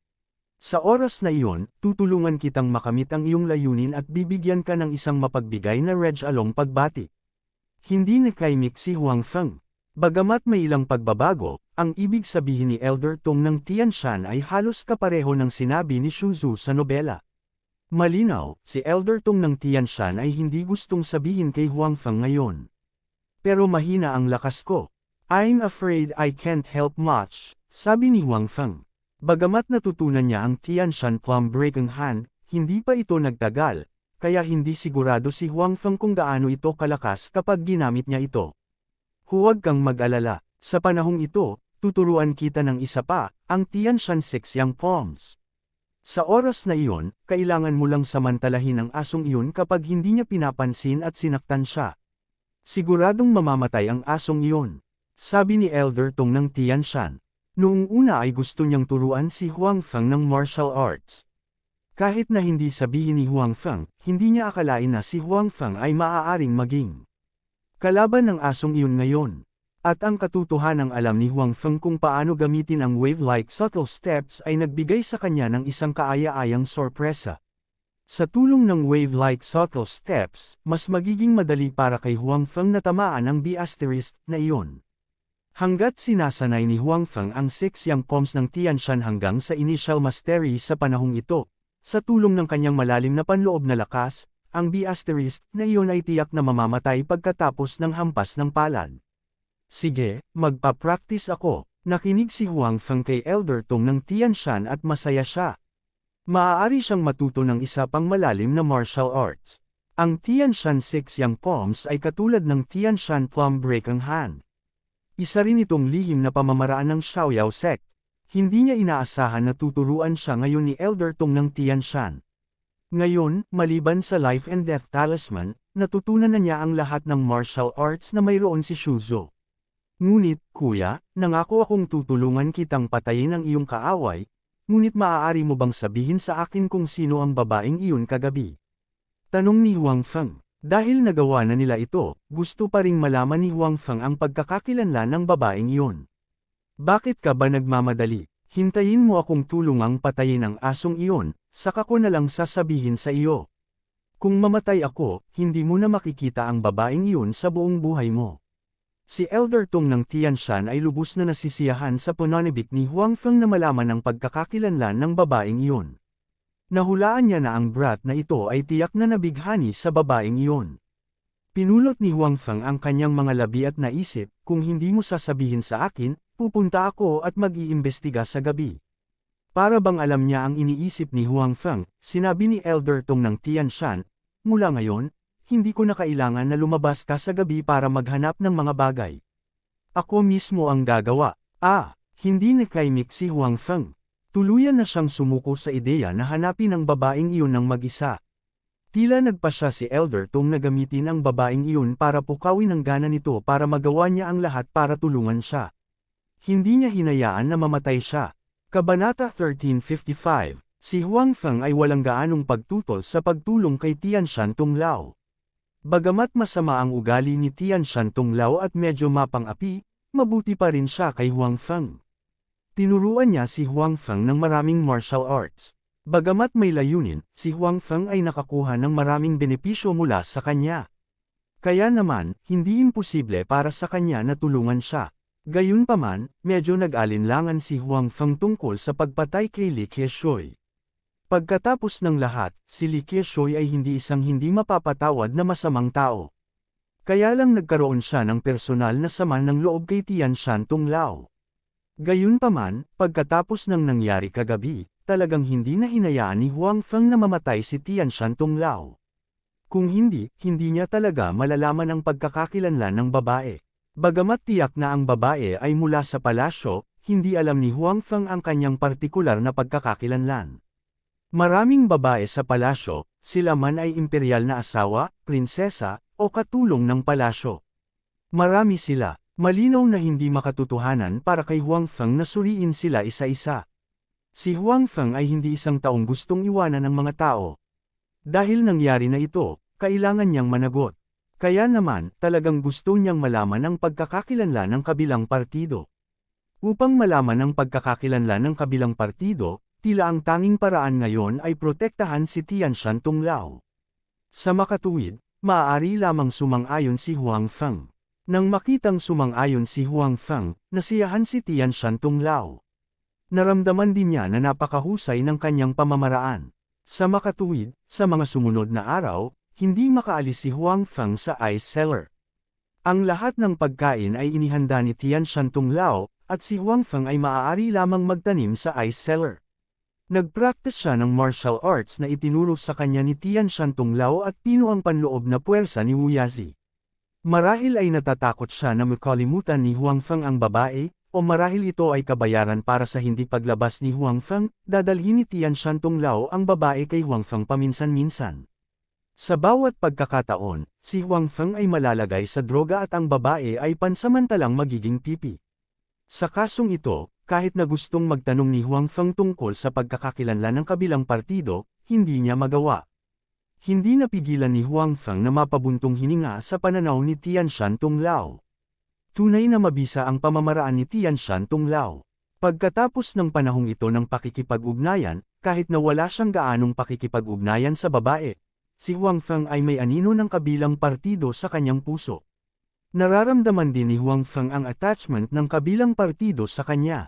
Sa oras na iyon, tutulungan kitang makamit ang iyong layunin at bibigyan ka ng isang mapagbigay na Reg Along pagbati. Hindi nakaimik si Huang Feng. Bagamat may ilang pagbabago, ang ibig sabihin ni Elder Tong ng Tianshan ay halos kapareho ng sinabi ni Shu Zhu sa nobela. Malinaw, si Elder Tong ng Tianshan ay hindi gustong sabihin kay Huang Feng ngayon. Pero mahina ang lakas ko. I'm afraid I can't help much, sabi ni Huang Feng. Bagamat natutunan niya ang Tianshan Plum Breaking Hand, hindi pa ito nagtagal, kaya hindi sigurado si Huang Feng kung gaano ito kalakas kapag ginamit niya ito. Huwag kang mag-alala, sa panahong ito, tuturuan kita ng isa pa, ang Tianshan Six Yang Palms. Sa oras na iyon, kailangan mo lang samantalahin ang asong iyon kapag hindi niya pinapansin at sinaktan siya. Siguradong mamamatay ang asong iyon, sabi ni Elder Tong ng Tianshan. Noong una ay gusto niyang turuan si Huang Feng ng martial arts. Kahit na hindi sabihin ni Huang Feng, hindi niya akalain na si Huang Feng ay maaaring maging kalaban ng asong iyon ngayon. At ang katotohanang alam ni Huang Feng kung paano gamitin ang wave-like subtle steps ay nagbigay sa kanya ng isang kaaya-ayang sorpresa. Sa tulong ng wave-like subtle steps, mas magiging madali para kay Huang Feng na tamaan ang B** na iyon. Hanggat sinasanay ni Huang Feng ang 6 young poms ng Tianshan hanggang sa initial mastery sa panahong ito, sa tulong ng kanyang malalim na panloob na lakas, ang B** na iyon ay tiyak na mamamatay pagkatapos ng hampas ng palad. Sige, magpa-practice ako. Nakinig si Huang Feng kay Elder Tong ng Tianshan at masaya siya. Maaari siyang matuto ng isa pang malalim na martial arts. Ang Tianshan 6 young poms ay katulad ng Tianshan Plum Breaking Hand. Isa rin itong lihim na pamamaraan ng Xiaoyao sect. Hindi niya inaasahan na tuturuan siya ngayon ni Elder Tong ng Tianshan. Ngayon, maliban sa Life and Death Talisman, natutunan na niya ang lahat ng martial arts na mayroon si Shuzo. Ngunit, kuya, nangako akong tutulungan kitang patayin ang iyong kaaway, ngunit maaari mo bang sabihin sa akin kung sino ang babaeng iyon kagabi? Tanong ni Huang Feng. Dahil nagawa na nila ito, gusto pa ring malaman ni Huang Feng ang pagkakakilanlan ng babaeng iyon. Bakit ka ba nagmamadali? Hintayin mo akong tulungang patayin ang asong iyon, saka ko na lang sasabihin sa iyo. Kung mamatay ako, hindi mo na makikita ang babaeng iyon sa buong buhay mo. Si Elder Tong ng Tianshan ay lubos na nasisiyahan sa pananibik ni Huang Feng na malaman ang pagkakakilanlan ng babaeng iyon. Nahulaan niya na ang brat na ito ay tiyak na nabighani sa babaeng iyon. Pinulot ni Huang Feng ang kanyang mga labi at naisip, kung hindi mo sasabihin sa akin, pupunta ako at mag-iimbestiga sa gabi. Para bang alam niya ang iniisip ni Huang Feng, sinabi ni Elder Tong ng Tianshan, mula ngayon, hindi ko na kailangan na lumabas ka sa gabi para maghanap ng mga bagay. Ako mismo ang gagawa. Hindi nakaimik si Huang Feng. Tuluyan na siyang sumuko sa ideya na hanapin ang babaeng iyon ng mag-isa. Tila nagpa siya si Elder Tong na gamitin ang babaeng iyon para pukawin ang gana nito para magawa niya ang lahat para tulungan siya. Hindi niya hinayaan na mamatay siya. Kabanata 1355, si Huang Feng ay walang gaanong pagtutol sa pagtulong kay Tianshan Tunglao. Bagamat masama ang ugali ni Tianshan Tunglao at medyo mapang-api, mabuti pa rin siya kay Huang Feng. Tinuruan niya si Huang Feng ng maraming martial arts. Bagamat may layunin, si Huang Feng ay nakakuha ng maraming benepisyo mula sa kanya. Kaya naman, hindi imposible para sa kanya na tulungan siya. Gayunpaman, medyo nag-alinlangan si Huang Feng tungkol sa pagpatay kay Li Qiushui. Pagkatapos ng lahat, si Li Qiushui ay hindi isang hindi mapapatawad na masamang tao. Kaya lang nagkaroon siya ng personal na sama ng loob kay Tianshan Tunglao. Gayunpaman, pagkatapos ng nangyari kagabi, talagang hindi na hinayaan ni Huang Feng na mamatay si Tianshan Tunglao. Kung hindi niya talaga malalaman ang pagkakakilanlan ng babae. Bagamat tiyak na ang babae ay mula sa palasyo, hindi alam ni Huang Feng ang kanyang partikular na pagkakakilanlan. Maraming babae sa palasyo, sila man ay imperial na asawa, prinsesa, o katulong ng palasyo. Marami sila. Malinaw na hindi makatotohanan para kay Huang Feng na suriin sila isa-isa. Si Huang Feng ay hindi isang taong gustong iwanan ng mga tao. Dahil nangyari na ito, kailangan niyang managot. Kaya naman, talagang gusto niyang malaman ang pagkakakilanlan ng kabilang partido. Upang malaman ang pagkakakilanlan ng kabilang partido, tila ang tanging paraan ngayon ay protektahan si Tianshan Tunglao. Sa makatuwid, maaari lamang sumang-ayon si Huang Feng. Nang makitang sumang-ayon si Huang Feng, nasiyahan si Tianshan Tunglao. Naramdaman din niya na napakahusay ng kanyang pamamaraan. Sa makatuwid, sa mga sumunod na araw, hindi makaalis si Huang Feng sa ice cellar. Ang lahat ng pagkain ay inihanda ni Tianshan Tunglao, at si Huang Feng ay maaari lamang magtanim sa ice cellar. Nagpractice siya ng martial arts na itinuro sa kanya ni Tianshan Tunglao at pino ang panloob na puwersa ni Wu Yazi. Marahil ay natatakot siya na makalimutan ni Huang Feng ang babae, o marahil ito ay kabayaran para sa hindi paglabas ni Huang Feng, dadalhin ni Tianshan Tunglao ang babae kay Huang Feng paminsan-minsan. Sa bawat pagkakataon, si Huang Feng ay malalagay sa droga at ang babae ay pansamantalang magiging pipi. Sa kasong ito, kahit na gustong magtanong ni Huang Feng tungkol sa pagkakakilanlan ng kabilang partido, hindi niya magawa. Hindi napigilan ni Huang Feng na mapabuntong hininga sa pananaw ni Tianshan Tunglao. Tunay na mabisa ang pamamaraan ni Tianshan Tunglao. Pagkatapos ng panahong ito ng pakikipag-ugnayan, kahit na wala siyang gaanong pakikipag-ugnayan sa babae, si Huang Feng ay may anino ng kabilang partido sa kanyang puso. Nararamdaman din ni Huang Feng ang attachment ng kabilang partido sa kanya.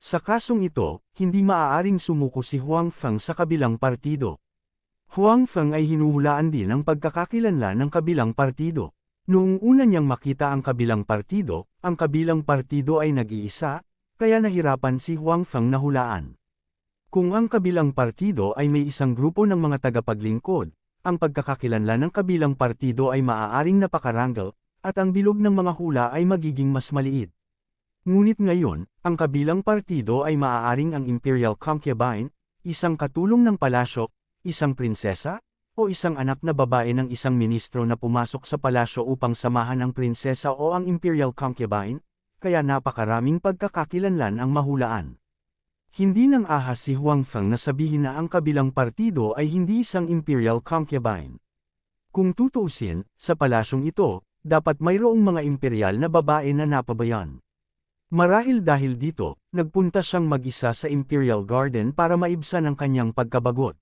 Sa kasong ito, hindi maaaring sumuko si Huang Feng sa kabilang partido. Huang Feng ay hinuhulaan din ang pagkakakilanlan ng kabilang partido. Noong una niyang makita ang kabilang partido ay nag-iisa, kaya nahirapan si Huang Feng na hulaan. Kung ang kabilang partido ay may isang grupo ng mga tagapaglingkod, ang pagkakakilanlan ng kabilang partido ay maaaring napakaranggal, at ang bilog ng mga hula ay magiging mas maliit. Ngunit ngayon, ang kabilang partido ay maaaring ang Imperial Concubine, isang katulong ng palasyo, isang prinsesa, o isang anak na babae ng isang ministro na pumasok sa palasyo upang samahan ang prinsesa o ang Imperial Concubine, kaya napakaraming pagkakakilanlan ang mahulaan. Hindi nang ahas si Huang Feng na sabihin na ang kabilang partido ay hindi isang Imperial Concubine. Kung tutuusin, sa palasyong ito, dapat mayroong mga imperial na babae na napabayan. Marahil dahil dito, nagpunta siyang mag-isa sa Imperial Garden para maibsan ang kanyang pagkabagot.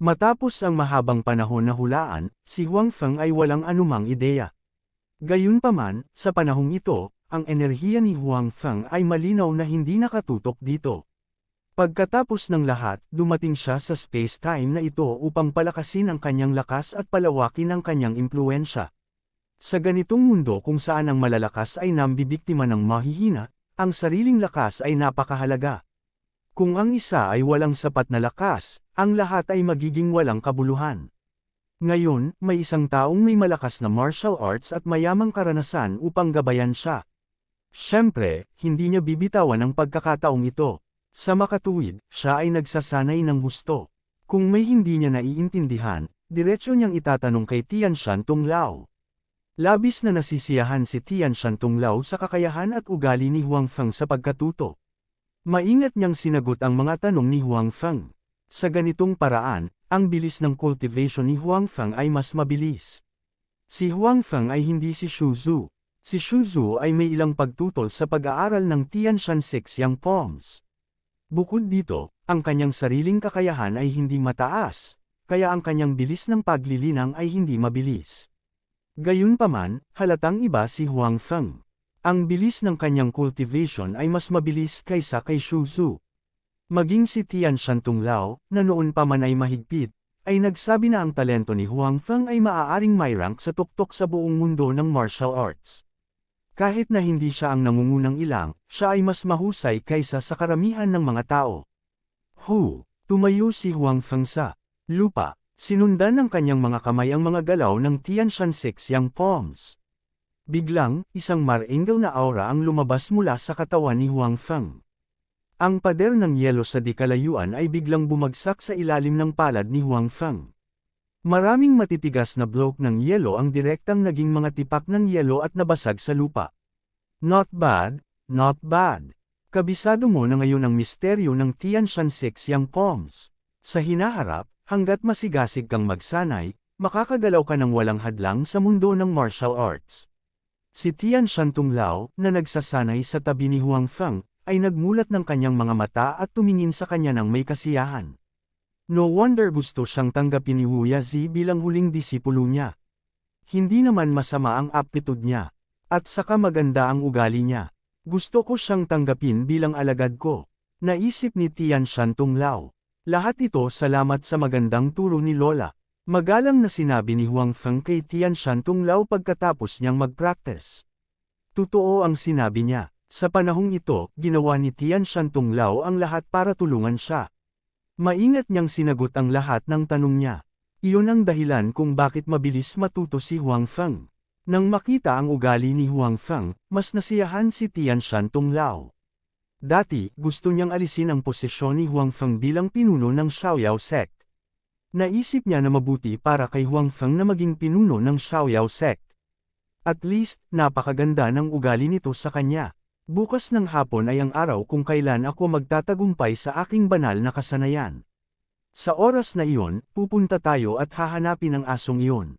Matapos ang mahabang panahon na hulaan, si Huang Feng ay walang anumang ideya. Gayunpaman, sa panahong ito, ang enerhiya ni Huang Feng ay malinaw na hindi nakatutok dito. Pagkatapos ng lahat, dumating siya sa space-time na ito upang palakasin ang kanyang lakas at palawakin ang kanyang impluensya. Sa ganitong mundo kung saan ang malalakas ay nambibiktima ng mahihina, ang sariling lakas ay napakahalaga. Kung ang isa ay walang sapat na lakas, ang lahat ay magiging walang kabuluhan. Ngayon, may isang taong may malakas na martial arts at mayamang karanasan upang gabayan siya. Siyempre, hindi niya bibitawan ang pagkakataong ito. Sa makatuwid, siya ay nagsasanay ng husto. Kung may hindi niya naiintindihan, diretso niyang itatanong kay Tian Shan Tunglao. Labis na nasisiyahan si Tian Shan Tunglao sa kakayahan at ugali ni Huang Feng sa pagkatuto. Maingat niyang sinagot ang mga tanong ni Huang Feng. Sa ganitong paraan, ang bilis ng cultivation ni Huang Feng ay mas mabilis. Si Huang Feng ay hindi si Xu Zhu. Si Xu Zhu ay may ilang pagtutol sa pag-aaral ng Tian Shan Six Yang Palms. Bukod dito, ang kanyang sariling kakayahan ay hindi mataas, kaya ang kanyang bilis ng paglilinang ay hindi mabilis. Gayunpaman, halatang iba si Huang Feng. Ang bilis ng kanyang cultivation ay mas mabilis kaysa kay Xu Zhu. Maging si Tian Shan Tunglao, na noon pa man ay mahigpit, ay nagsabi na ang talento ni Huang Feng ay maaaring may rank sa tuktok sa buong mundo ng martial arts. Kahit na hindi siya ang nangungunang ilang, siya ay mas mahusay kaysa sa karamihan ng mga tao. Tumayo si Huang Feng sa lupa, sinundan ng kanyang mga kamay ang mga galaw ng Tian Shan Six Yang Palms. Biglang, isang mar-angle na aura ang lumabas mula sa katawan ni Huang Feng. Ang pader ng yelo sa di-kalayuan ay biglang bumagsak sa ilalim ng palad ni Huang Feng. Maraming matitigas na bloke ng yelo ang direktang naging mga tipak ng yelo at nabasag sa lupa. Not bad, not bad. Kabisado mo na ngayon ang misteryo ng Tian Shan Six Yang Palms. Sa hinaharap, hanggat masigasig kang magsanay, makakagalaw ka ng walang hadlang sa mundo ng martial arts. Si Tian Shan Tunglao, na nagsasanay sa tabi ni Huang Feng, ay nagmulat ng kanyang mga mata at tumingin sa kanya ng may kasiyahan. No wonder gusto siyang tanggapin ni Wu Yazi bilang huling disipulo niya. Hindi naman masama ang aptitude niya. At saka maganda ang ugali niya. Gusto ko siyang tanggapin bilang alagad ko. Naisip ni Tian Shan Tunglao. Lahat ito salamat sa magandang turo ni Lola. Magalang na sinabi ni Huang Feng kay Tian Shan Tunglao pagkatapos niyang mag-practice. Totoo ang sinabi niya. Sa panahong ito, ginawa ni Tian Shan Tunglao ang lahat para tulungan siya. Maingat niyang sinagot ang lahat ng tanong niya. Iyon ang dahilan kung bakit mabilis matuto si Huang Feng. Nang makita ang ugali ni Huang Feng, mas nasiyahan si Tian Shan Tunglao. Dati, gusto niyang alisin ang posisyon ni Huang Feng bilang pinuno ng Xiaoyao sect. Naisip niya na mabuti para kay Huang Feng na maging pinuno ng Xiaoyao sect. At least, napakaganda ng ugali nito sa kanya. Bukas ng hapon ay ang araw kung kailan ako magtatagumpay sa aking banal na kasanayan. Sa oras na iyon, pupunta tayo at hahanapin ang asong iyon.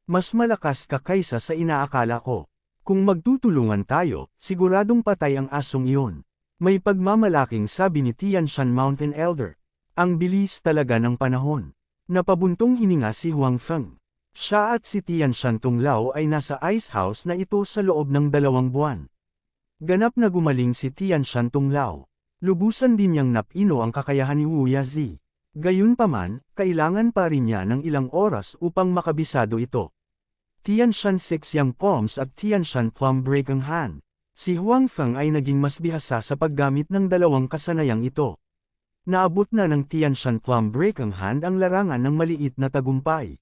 Mas malakas ka kaysa sa inaakala ko. Kung magtutulungan tayo, siguradong patay ang asong iyon. May pagmamalaking sabi ni Tian Shan Mountain Elder. Ang bilis talaga ng panahon. Napabuntong hininga si Huang Feng. Siya at si Tian Shantung Lao ay nasa ice house na ito sa loob ng 2 buwan. Ganap na gumaling si Tian Shantung Lao. Lubusan din niyang napino ang kakayahan ni Wu Yazi. Gayunpaman, kailangan pa rin niya ng ilang oras upang makabisado ito. Tian Shan 6 Yang Palms at Tian Shan Plum Break ang Han. Si Huang Feng ay naging mas bihasa sa paggamit ng dalawang kasanayang ito. Naabot na ng Tian Shan Plum Break ang Han ang larangan ng maliit na tagumpay.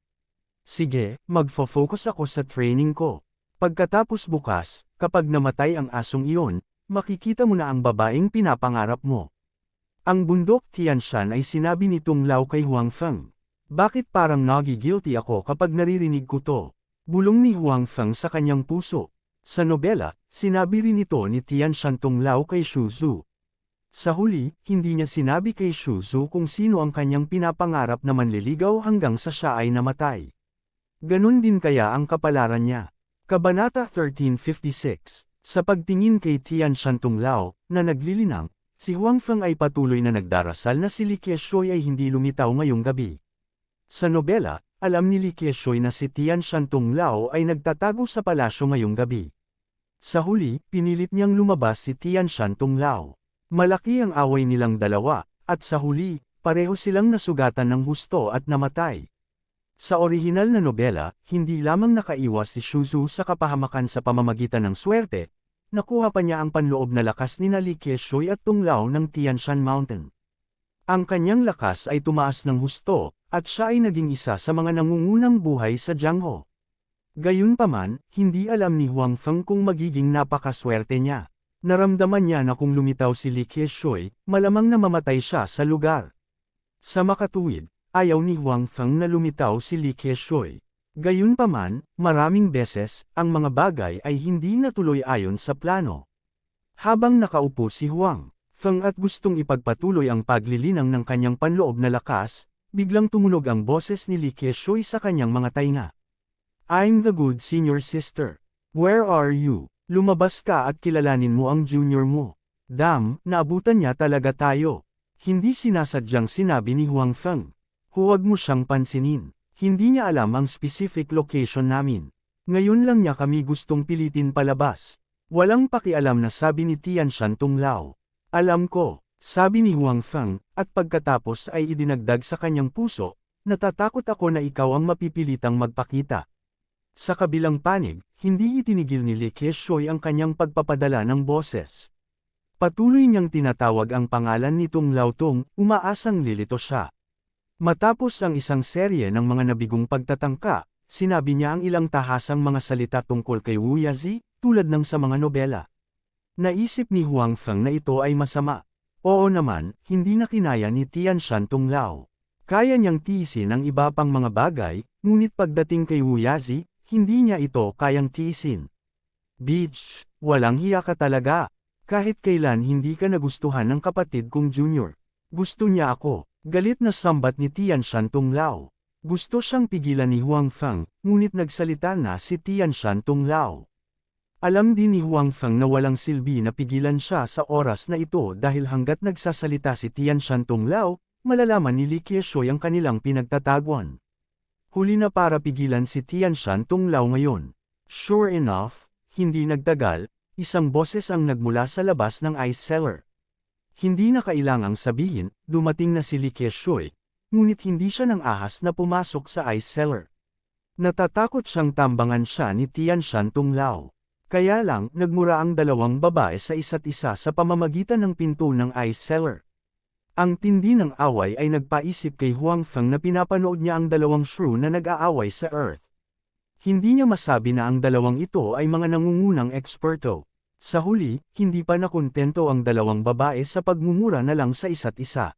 Sige, magfo-focus ako sa training ko. Pagkatapos bukas, kapag namatay ang asong iyon, makikita mo na ang babaeng pinapangarap mo. Ang bundok Tian Shan ay sinabi ni Tung Lao kay Huang Feng. Bakit parang nagi-guilty ako kapag naririnig ko to? Bulong ni Huang Feng sa kanyang puso. Sa nobela, sinabi rin ito ni Tian Shan Tung Lao kay Xu Zhu. Sa huli, hindi niya sinabi kay Xu Zhu kung sino ang kanyang pinapangarap na manliligaw hanggang sa siya ay namatay. Ganon din kaya ang kapalaran niya. Kabanata 1356. Sa pagtingin kay Tian Shantung Lao, na naglilinang, si Huang Feng ay patuloy na nagdarasal na si Li Qiushui ay hindi lumitaw ngayong gabi. Sa nobela, alam ni Li Qiushui na si Tian Shantung Lao ay nagtatago sa palasyo ngayong gabi. Sa huli, pinilit niyang lumabas si Tian Shantung Lao. Malaki ang away nilang dalawa, at sa huli, pareho silang nasugatan ng husto at namatay. Sa orihinal na nobela, hindi lamang nakaiwas si Xu Zhu sa kapahamakan sa pamamagitan ng swerte, nakuha pa niya ang panloob na lakas ni Li Qiushui at Tung Lao ng Tian Shan Mountain. Ang kanyang lakas ay tumaas ng husto, at siya ay naging isa sa mga nangungunang buhay sa Jiangho. Gayunpaman, hindi alam ni Huang Feng kung magiging napakaswerte niya. Naramdaman niya na kung lumitaw si Li Qiushui, malamang na mamatay siya sa lugar. Sa makatuwid, ayaw ni Huang Feng na lumitaw si Li Qiushui. Gayunpaman, maraming beses, ang mga bagay ay hindi natuloy ayon sa plano. Habang nakaupo si Huang Feng at gustong ipagpatuloy ang paglilinang ng kanyang panloob na lakas, biglang tumunog ang boses ni Li Qiushui sa kanyang mga tainga. I'm the good senior sister. Where are you? Lumabas ka at kilalanin mo ang junior mo. Damn, naabutan niya talaga tayo. Hindi sinasadyang sinabi ni Huang Feng. Huwag mo siyang pansinin. Hindi niya alam ang specific location namin. Ngayon lang niya kami gustong pilitin palabas. Walang pakialam na sabi ni Tian Shantung Lao. Alam ko, sabi ni Huang Feng, at pagkatapos ay idinagdag sa kanyang puso, natatakot ako na ikaw ang mapipilitang magpakita. Sa kabilang panig, hindi itinigil ni Li Qiushui ang kanyang pagpapadala ng boses. Patuloy niyang tinatawag ang pangalan ni Tung Lao Tung, umaasang lilito siya. Matapos ang isang serye ng mga nabigong pagtatangka, sinabi niya ang ilang tahasang mga salita tungkol kay Wu Yazi, tulad ng sa mga nobela. Naisip ni Huang Feng na ito ay masama. Oo naman, hindi na kinaya ni Tian Shantung Lao. Kaya niyang tiisin ang iba pang mga bagay, ngunit pagdating kay Wu Yazi, hindi niya ito kayang tiisin. Bitch, walang hiya ka talaga. Kahit kailan hindi ka nagustuhan ng kapatid kong junior. Gusto niya ako. Galit na sambat ni Tian Shantung Lao. Gusto siyang pigilan ni Huang Feng, ngunit nagsalita na si Tian Shantung Lao. Alam din ni Huang Feng na walang silbi na pigilan siya sa oras na ito dahil hanggat nagsasalita si Tian Shantung Lao, malalaman ni Li Qiushui ang kanilang pinagtataguan. Huli na para pigilan si Tian Shantung Lao ngayon. Sure enough, hindi nagtagal, isang boses ang nagmula sa labas ng ice cellar. Hindi na kailangang sabihin, dumating na si Li Qiushui, ngunit hindi siya nang ahas na pumasok sa ice cellar. Natatakot siyang tambangan siya ni Tian Shantung Lao. Kaya lang, nagmura ang dalawang babae sa isa't isa sa pamamagitan ng pinto ng ice cellar. Ang tindi ng away ay nagpaisip kay Huang Feng na pinapanood niya ang dalawang shrew na nag-aaway sa Earth. Hindi niya masabi na ang dalawang ito ay mga nangungunang eksperto. Sa huli, hindi pa nakontento ang dalawang babae sa pagmumura na lang sa isa't isa.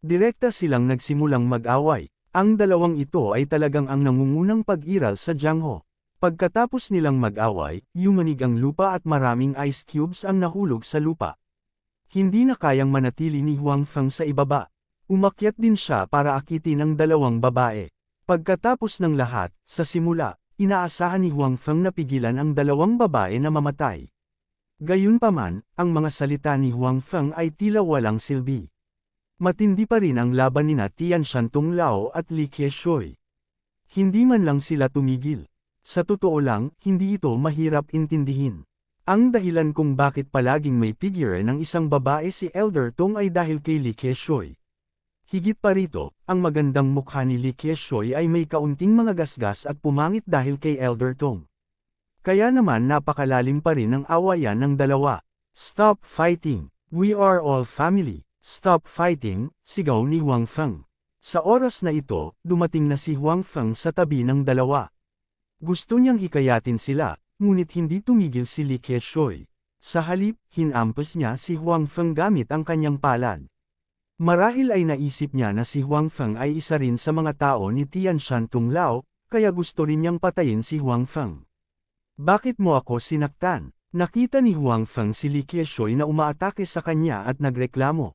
Direkta silang nagsimulang mag-away. Ang dalawang ito ay talagang ang nangungunang pag-iral sa Jiangho. Pagkatapos nilang mag-away, yumanig ang lupa at maraming ice cubes ang nahulog sa lupa. Hindi na kayang manatili ni Huang Feng sa ibaba. Umakyat din siya para akitin ang dalawang babae. Pagkatapos ng lahat, sa simula, inaasahan ni Huang Feng na pigilan ang dalawang babae na mamatay. Gayunpaman, ang mga salita ni Huang Feng ay tila walang silbi. Matindi pa rin ang laban nina Tian Shantung Lao at Li Qiushui. Hindi man lang sila tumigil. Sa totoo lang, hindi ito mahirap intindihin. Ang dahilan kung bakit palaging may figure ng isang babae si Elder Tong ay dahil kay Li Keqiushoy. Higit pa rito, ang magandang mukha ni Li Keqiushoy ay may kaunting mga gasgas at pumangit dahil kay Elder Tong. Kaya naman napakalalim pa rin ang awayan ng dalawa. Stop fighting! We are all family! Stop fighting! Sigaw ni Huang Feng. Sa oras na ito, dumating na si Huang Feng sa tabi ng dalawa. Gusto niyang hikayatin sila, ngunit hindi tumigil si Li Keqiushoy. Sa halip, hinampas niya si Huang Feng gamit ang kanyang palad. Marahil ay naisip niya na si Huang Feng ay isa rin sa mga tao ni Tian Shan Tunglao, kaya gusto rin niyang patayin si Huang Feng. Bakit mo ako sinaktan? Nakita ni Huang Feng si Li Keqiushoy na umaatake sa kanya at nagreklamo.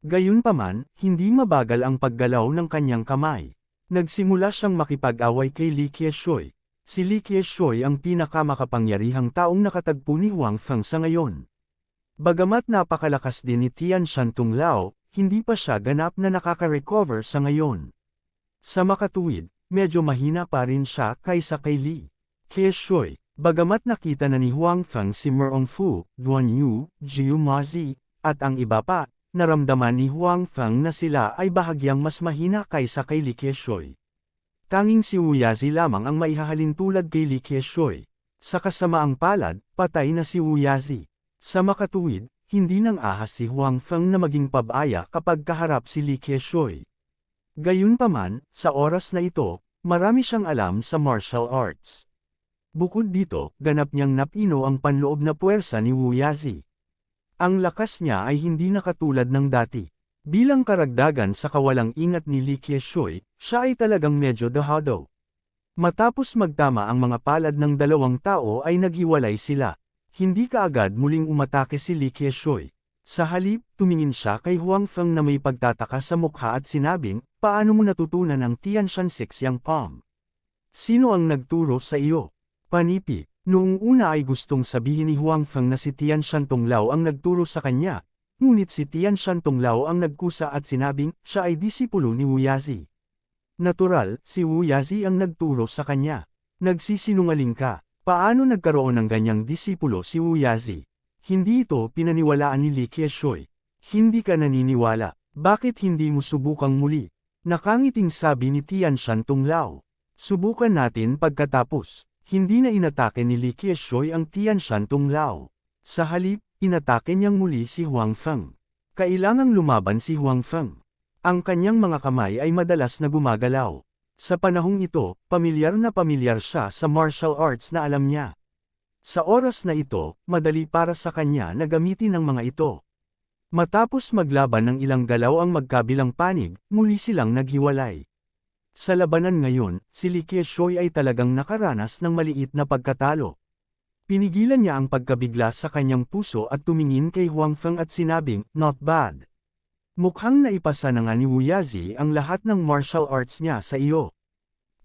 Gayunpaman, hindi mabagal ang paggalaw ng kanyang kamay. Nagsimula siyang makipag-away kay Li Keqiushoy. Si Li Keqiushoy ang pinakamakapangyarihang taong nakatagpo ni Huang Feng sa ngayon. Bagamat napakalakas din ni Tian Shan Tunglao, hindi pa siya ganap na nakaka-recover sa ngayon. Sa makatuwid, medyo mahina pa rin siya kaysa kay Li Keqiushoy. Bagamat nakita na ni Huang Feng si Merong Fu, Duan Yu, Jiu Mazi, at ang iba pa, naramdaman ni Huang Feng na sila ay bahagyang mas mahina kaysa kay Li Keqiushoy. Tanging si Wu Yazi lamang ang maihahalin tulad kay Li Keqiushoy. Sa kasamaang palad, patay na si Wu Yazi. Sa makatuwid, hindi nang ahas si Huang Feng na maging pabaya kapag kaharap si Li Keqiushoy. Gayunpaman, sa oras na ito, marami siyang alam sa martial arts. Bukod dito, ganap niyang napino ang panloob na puwersa ni Wu Yazi. Ang lakas niya ay hindi na katulad ng dati. Bilang karagdagan sa kawalang ingat ni Li Keqiushoy, siya ay talagang medyo dahado. Matapos magtama ang mga palad ng dalawang tao ay naghiwalay sila. Hindi kaagad muling umatake si Li Keqiushoy. Sa halip, tumingin siya kay Huang Feng na may pagtataka sa mukha at sinabing, paano mo natutunan ang Tian Shan 6 Yang Palm? Sino ang nagturo sa iyo? Panipi, noong una ay gustong sabihin ni Huang Feng na si Tian Shan Tunglao ang nagturo sa kanya, ngunit si Tian Shan Tunglao ang nagkusa at sinabing, siya ay disipulo ni Wu Yazi. Natural, si Wu Yazi ang nagturo sa kanya. Nagsisinungaling ka, paano nagkaroon ng ganyang disipulo si Wu Yazi? Hindi ito pinaniwalaan ni Li Keqiushoy. Hindi ka naniniwala, bakit hindi mo subukang muli? Nakangiting sabi ni Tian Shan Tunglao. Subukan natin pagkatapos. Hindi na inatake ni Li Keqiushoy ang Tian Shan Tunglao. Sa halip, inatake niyang muli si Huang Feng. Kailangang lumaban si Huang Feng. Ang kanyang mga kamay ay madalas na gumagalaw. Sa panahong ito, pamilyar siya sa martial arts na alam niya. Sa oras na ito, madali para sa kanya na gamitin ang mga ito. Matapos maglaban ng ilang galaw ang magkabilang panig, muli silang naghiwalay. Sa labanan ngayon, si Li Keqiushoy ay talagang nakaranas ng maliit na pagkatalo. Pinigilan niya ang pagkabigla sa kanyang puso at tumingin kay Huang Feng at sinabing, not bad. Mukhang naipasa na nga ni Wu Yazi ang lahat ng martial arts niya sa iyo.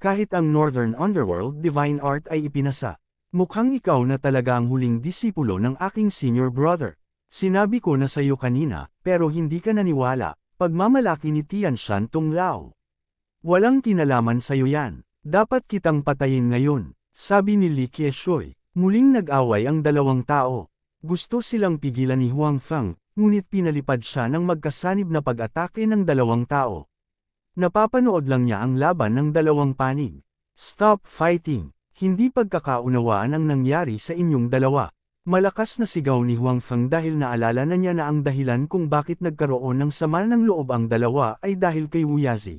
Kahit ang Northern Underworld Divine Art ay ipinasa. Mukhang ikaw na talaga ang huling disipulo ng aking senior brother. Sinabi ko na sa iyo kanina, pero hindi ka naniwala, pagmamalaki ni Tian Shan Tunglao. Walang kinalaman sa'yo yan. Dapat kitang patayin ngayon, sabi ni Li Keqiushoy. Muling nag-away ang dalawang tao. Gusto silang pigilan ni Huang Feng, ngunit pinalipad siya ng magkasanib na pag-atake ng dalawang tao. Napapanood lang niya ang laban ng dalawang panig. Stop fighting! Hindi pagkakaunawaan ang nangyari sa inyong dalawa. Malakas na sigaw ni Huang Feng dahil naalala na niya na ang dahilan kung bakit nagkaroon ng sama ng loob ang dalawa ay dahil kay Wu Yazi.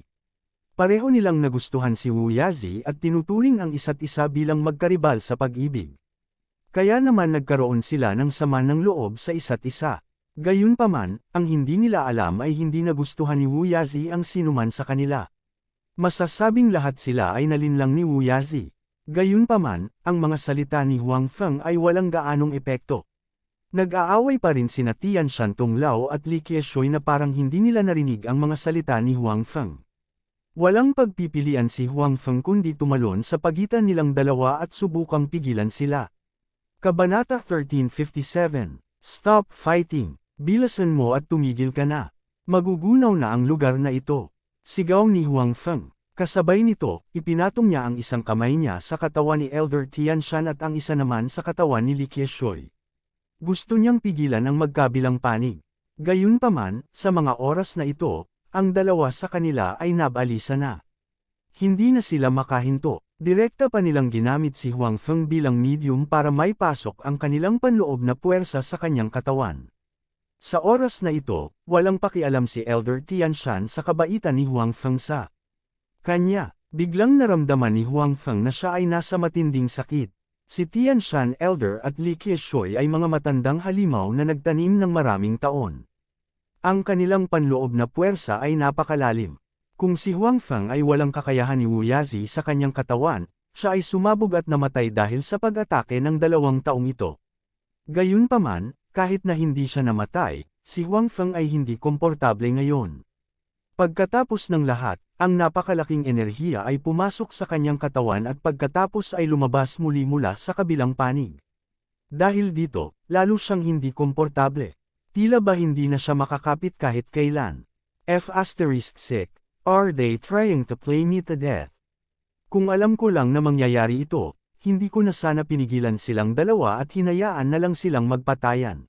Pareho nilang nagustuhan si Wu Yazi at tinuturing ang isa't isa bilang magkaribal sa pag-ibig. Kaya naman nagkaroon sila ng sama ng loob sa isa't isa. Gayunpaman, ang hindi nila alam ay hindi nagustuhan ni Wu Yazi ang sinuman sa kanila. Masasabing lahat sila ay nalinlang ni Wu Yazi. Gayunpaman, ang mga salita ni Huang Feng ay walang gaanong epekto. Nag-aaway pa rin sina Tian Shan Tunglao at Li Keqiushoy na parang hindi nila narinig ang mga salita ni Huang Feng. Walang pagpipilian si Huang Feng kundi tumalon sa pagitan nilang dalawa at subukang pigilan sila. Kabanata 1357. Stop fighting! Bilasan mo at tumigil ka na. Magugunaw na ang lugar na ito. Sigaw ni Huang Feng. Kasabay nito, ipinatong niya ang isang kamay niya sa katawan ni Elder Tianshan at ang isa naman sa katawan ni Li Qiushui. Gusto niyang pigilan ang magkabilang panig. Gayunpaman, sa mga oras na ito, ang dalawa sa kanila ay nabalisa na. Hindi na sila makahinto. Direkta pa nilang ginamit si Huang Feng bilang medium para maipasok ang kanilang panloob na puwersa sa kanyang katawan. Sa oras na ito, walang pakialam si Elder Tianshan sa kabaitan ni Huang Feng sa kanya. Biglang naramdaman ni Huang Feng na siya ay nasa matinding sakit. Si Tianshan Elder at Li Qiushui ay mga matandang halimaw na nagtanim ng maraming taon. Ang kanilang panloob na puwersa ay napakalalim. Kung si Huang Feng ay walang kakayahan ni Wu Yazi sa kanyang katawan, siya ay sumabog at namatay dahil sa pag-atake ng 2 taong ito. Gayunpaman, kahit na hindi siya namatay, si Huang Feng ay hindi komportable ngayon. Pagkatapos ng lahat, ang napakalaking enerhiya ay pumasok sa kanyang katawan at pagkatapos ay lumabas muli mula sa kabilang panig. Dahil dito, lalo siyang hindi komportable. Tila ba hindi na siya makakapit kahit kailan. F***, are they trying to play me to death? Kung alam ko lang na mangyayari ito, hindi ko na sana pinigilan silang dalawa at hinayaan na lang silang magpatayan.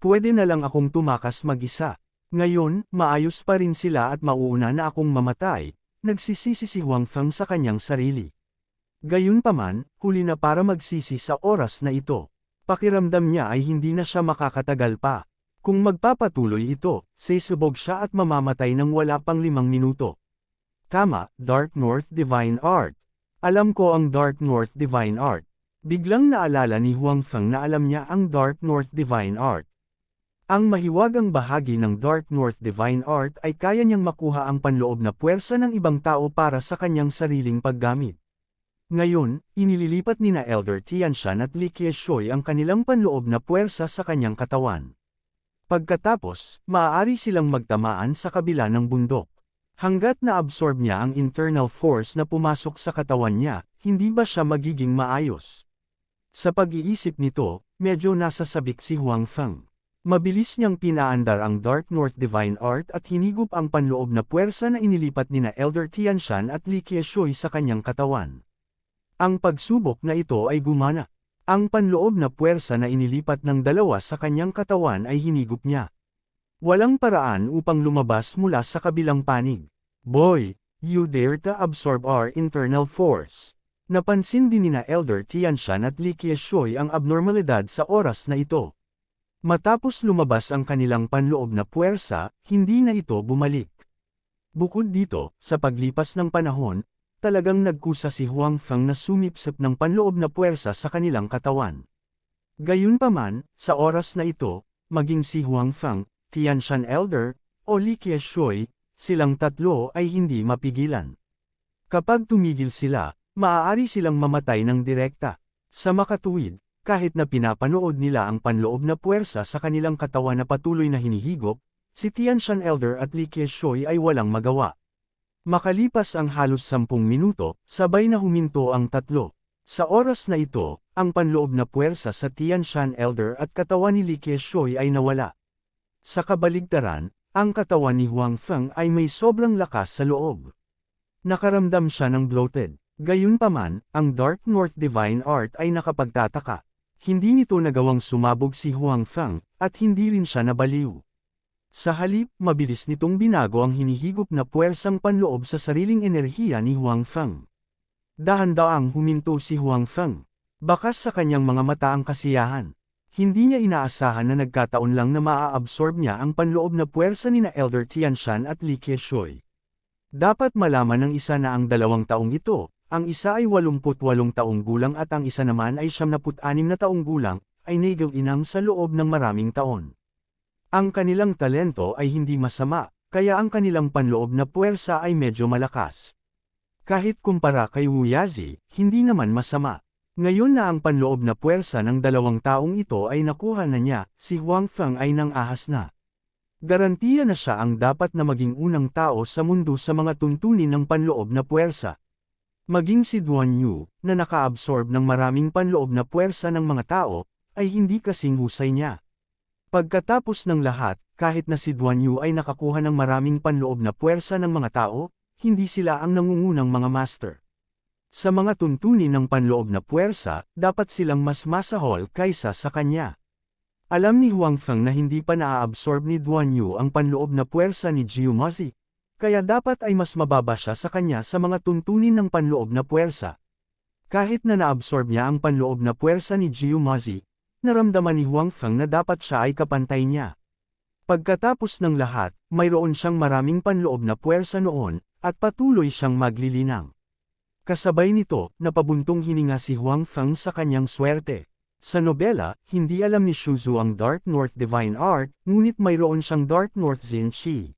Pwede na lang akong tumakas mag-isa. Ngayon, maayos pa rin sila at mauuna na akong mamatay, nagsisisi si Huang Feng sa kanyang sarili. Gayunpaman, huli na para magsisi sa oras na ito. Pakiramdam niya ay hindi na siya makakatagal pa. Kung magpapatuloy ito, sisubog siya at mamamatay ng wala pang 5 minuto. Tama, Dark North Divine Art. Alam ko ang Dark North Divine Art. Biglang naalala ni Huang Feng na alam niya ang Dark North Divine Art. Ang mahiwagang bahagi ng Dark North Divine Art ay kaya niyang makuha ang panloob na puwersa ng ibang tao para sa kanyang sariling paggamit. Ngayon, inililipat nina Elder Tianshan at Li Qiushui ang kanilang panloob na puwersa sa kanyang katawan. Pagkatapos, maaari silang magtamaan sa kabila ng bundok. Hanggat na-absorb niya ang internal force na pumasok sa katawan niya, hindi ba siya magiging maayos? Sa pag-iisip nito, medyo nasasabik si Huang Feng. Mabilis niyang pinaandar ang Dark North Divine Art at hinigup ang panloob na puwersa na inilipat nina Elder Tianshan at Li Qiushui sa kanyang katawan. Ang pagsubok na ito ay gumana. Ang panloob na puwersa na inilipat ng dalawa sa kanyang katawan ay hinigup niya. Walang paraan upang lumabas mula sa kabilang panig. Boy, you dare to absorb our internal force. Napansin din nina Elder Tianshan at Li Qiushui ang abnormalidad sa oras na ito. Matapos lumabas ang kanilang panloob na puwersa, hindi na ito bumalik. Bukod dito, sa paglipas ng panahon, talagang nagkusa si Huang Feng na sumipsip ng panloob na puwersa sa kanilang katawan. Gayunpaman, sa oras na ito, maging si Huang Feng, Tianshan Elder, o Li Qiushui, silang tatlo ay hindi mapigilan. Kapag tumigil sila, maaari silang mamatay ng direkta. Sa makatuwid, kahit na pinapanood nila ang panloob na puwersa sa kanilang katawan na patuloy na hinihigop, si Tianshan Elder at Li Qiushui ay walang magawa. Makalipas ang halos 10 minuto, sabay na huminto ang tatlo. Sa oras na ito, ang panloob na puwersa sa Tianshan Elder at katawan ni Li Qiushui ay nawala. Sa kabaligtaran, ang katawan ni Huang Feng ay may sobrang lakas sa loob. Nakaramdam siya ng bloated. Gayunpaman, ang Dark North Divine Art ay nakapagtataka. Hindi nito nagawang sumabog si Huang Feng, at hindi rin siya nabaliw. Sa halip, mabilis nitong binago ang hinihigop na puwersang panloob sa sariling enerhiya ni Huang Feng. Dahan-daang huminto si Huang Feng. Bakas sa kanyang mga mata ang kasiyahan. Hindi niya inaasahan na nagkataon lang na maa-absorb niya ang panloob na puwersa nina Elder Tianshan at Li Qiushui. Dapat malaman ng isa na ang 2 taong ito, ang isa ay 88 taong gulang at ang isa naman ay 76 na taong gulang, ay naging-inang sa loob ng maraming taon. Ang kanilang talento ay hindi masama, kaya ang kanilang panloob na puwersa ay medyo malakas. Kahit kumpara kay Wu Yazi, hindi naman masama. Ngayon na ang panloob na puwersa ng 2 taong ito ay nakuha na niya, si Huang Feng ay nang-ahas na. Garantiya na siya ang dapat na maging unang tao sa mundo sa mga tuntunin ng panloob na puwersa. Maging si Duan Yu, na naka-absorb ng maraming panloob na puwersa ng mga tao, ay hindi kasing husay niya. Pagkatapos ng lahat, kahit na si Duan Yu ay nakakuha ng maraming panloob na puwersa ng mga tao, hindi sila ang nangungunang mga master. Sa mga tuntunin ng panloob na puwersa, dapat silang mas masahol kaysa sa kanya. Alam ni Huang Feng na hindi pa naa-absorb ni Duan Yu ang panloob na puwersa ni Jiu Mozi, kaya dapat ay mas mababa siya sa kanya sa mga tuntunin ng panloob na puwersa. Kahit na naabsorb niya ang panloob na puwersa ni Jiu Mozi, naramdaman ni Huang Feng na dapat siya ay kapantay niya. Pagkatapos ng lahat, mayroon siyang maraming panloob na puwersa noon, at patuloy siyang maglilinang. Kasabay nito, napabuntong hininga si Huang Feng sa kanyang swerte. Sa nobela, hindi alam ni Shuzu ang Dark North Divine Art, ngunit mayroon siyang Dark North Zen Chi.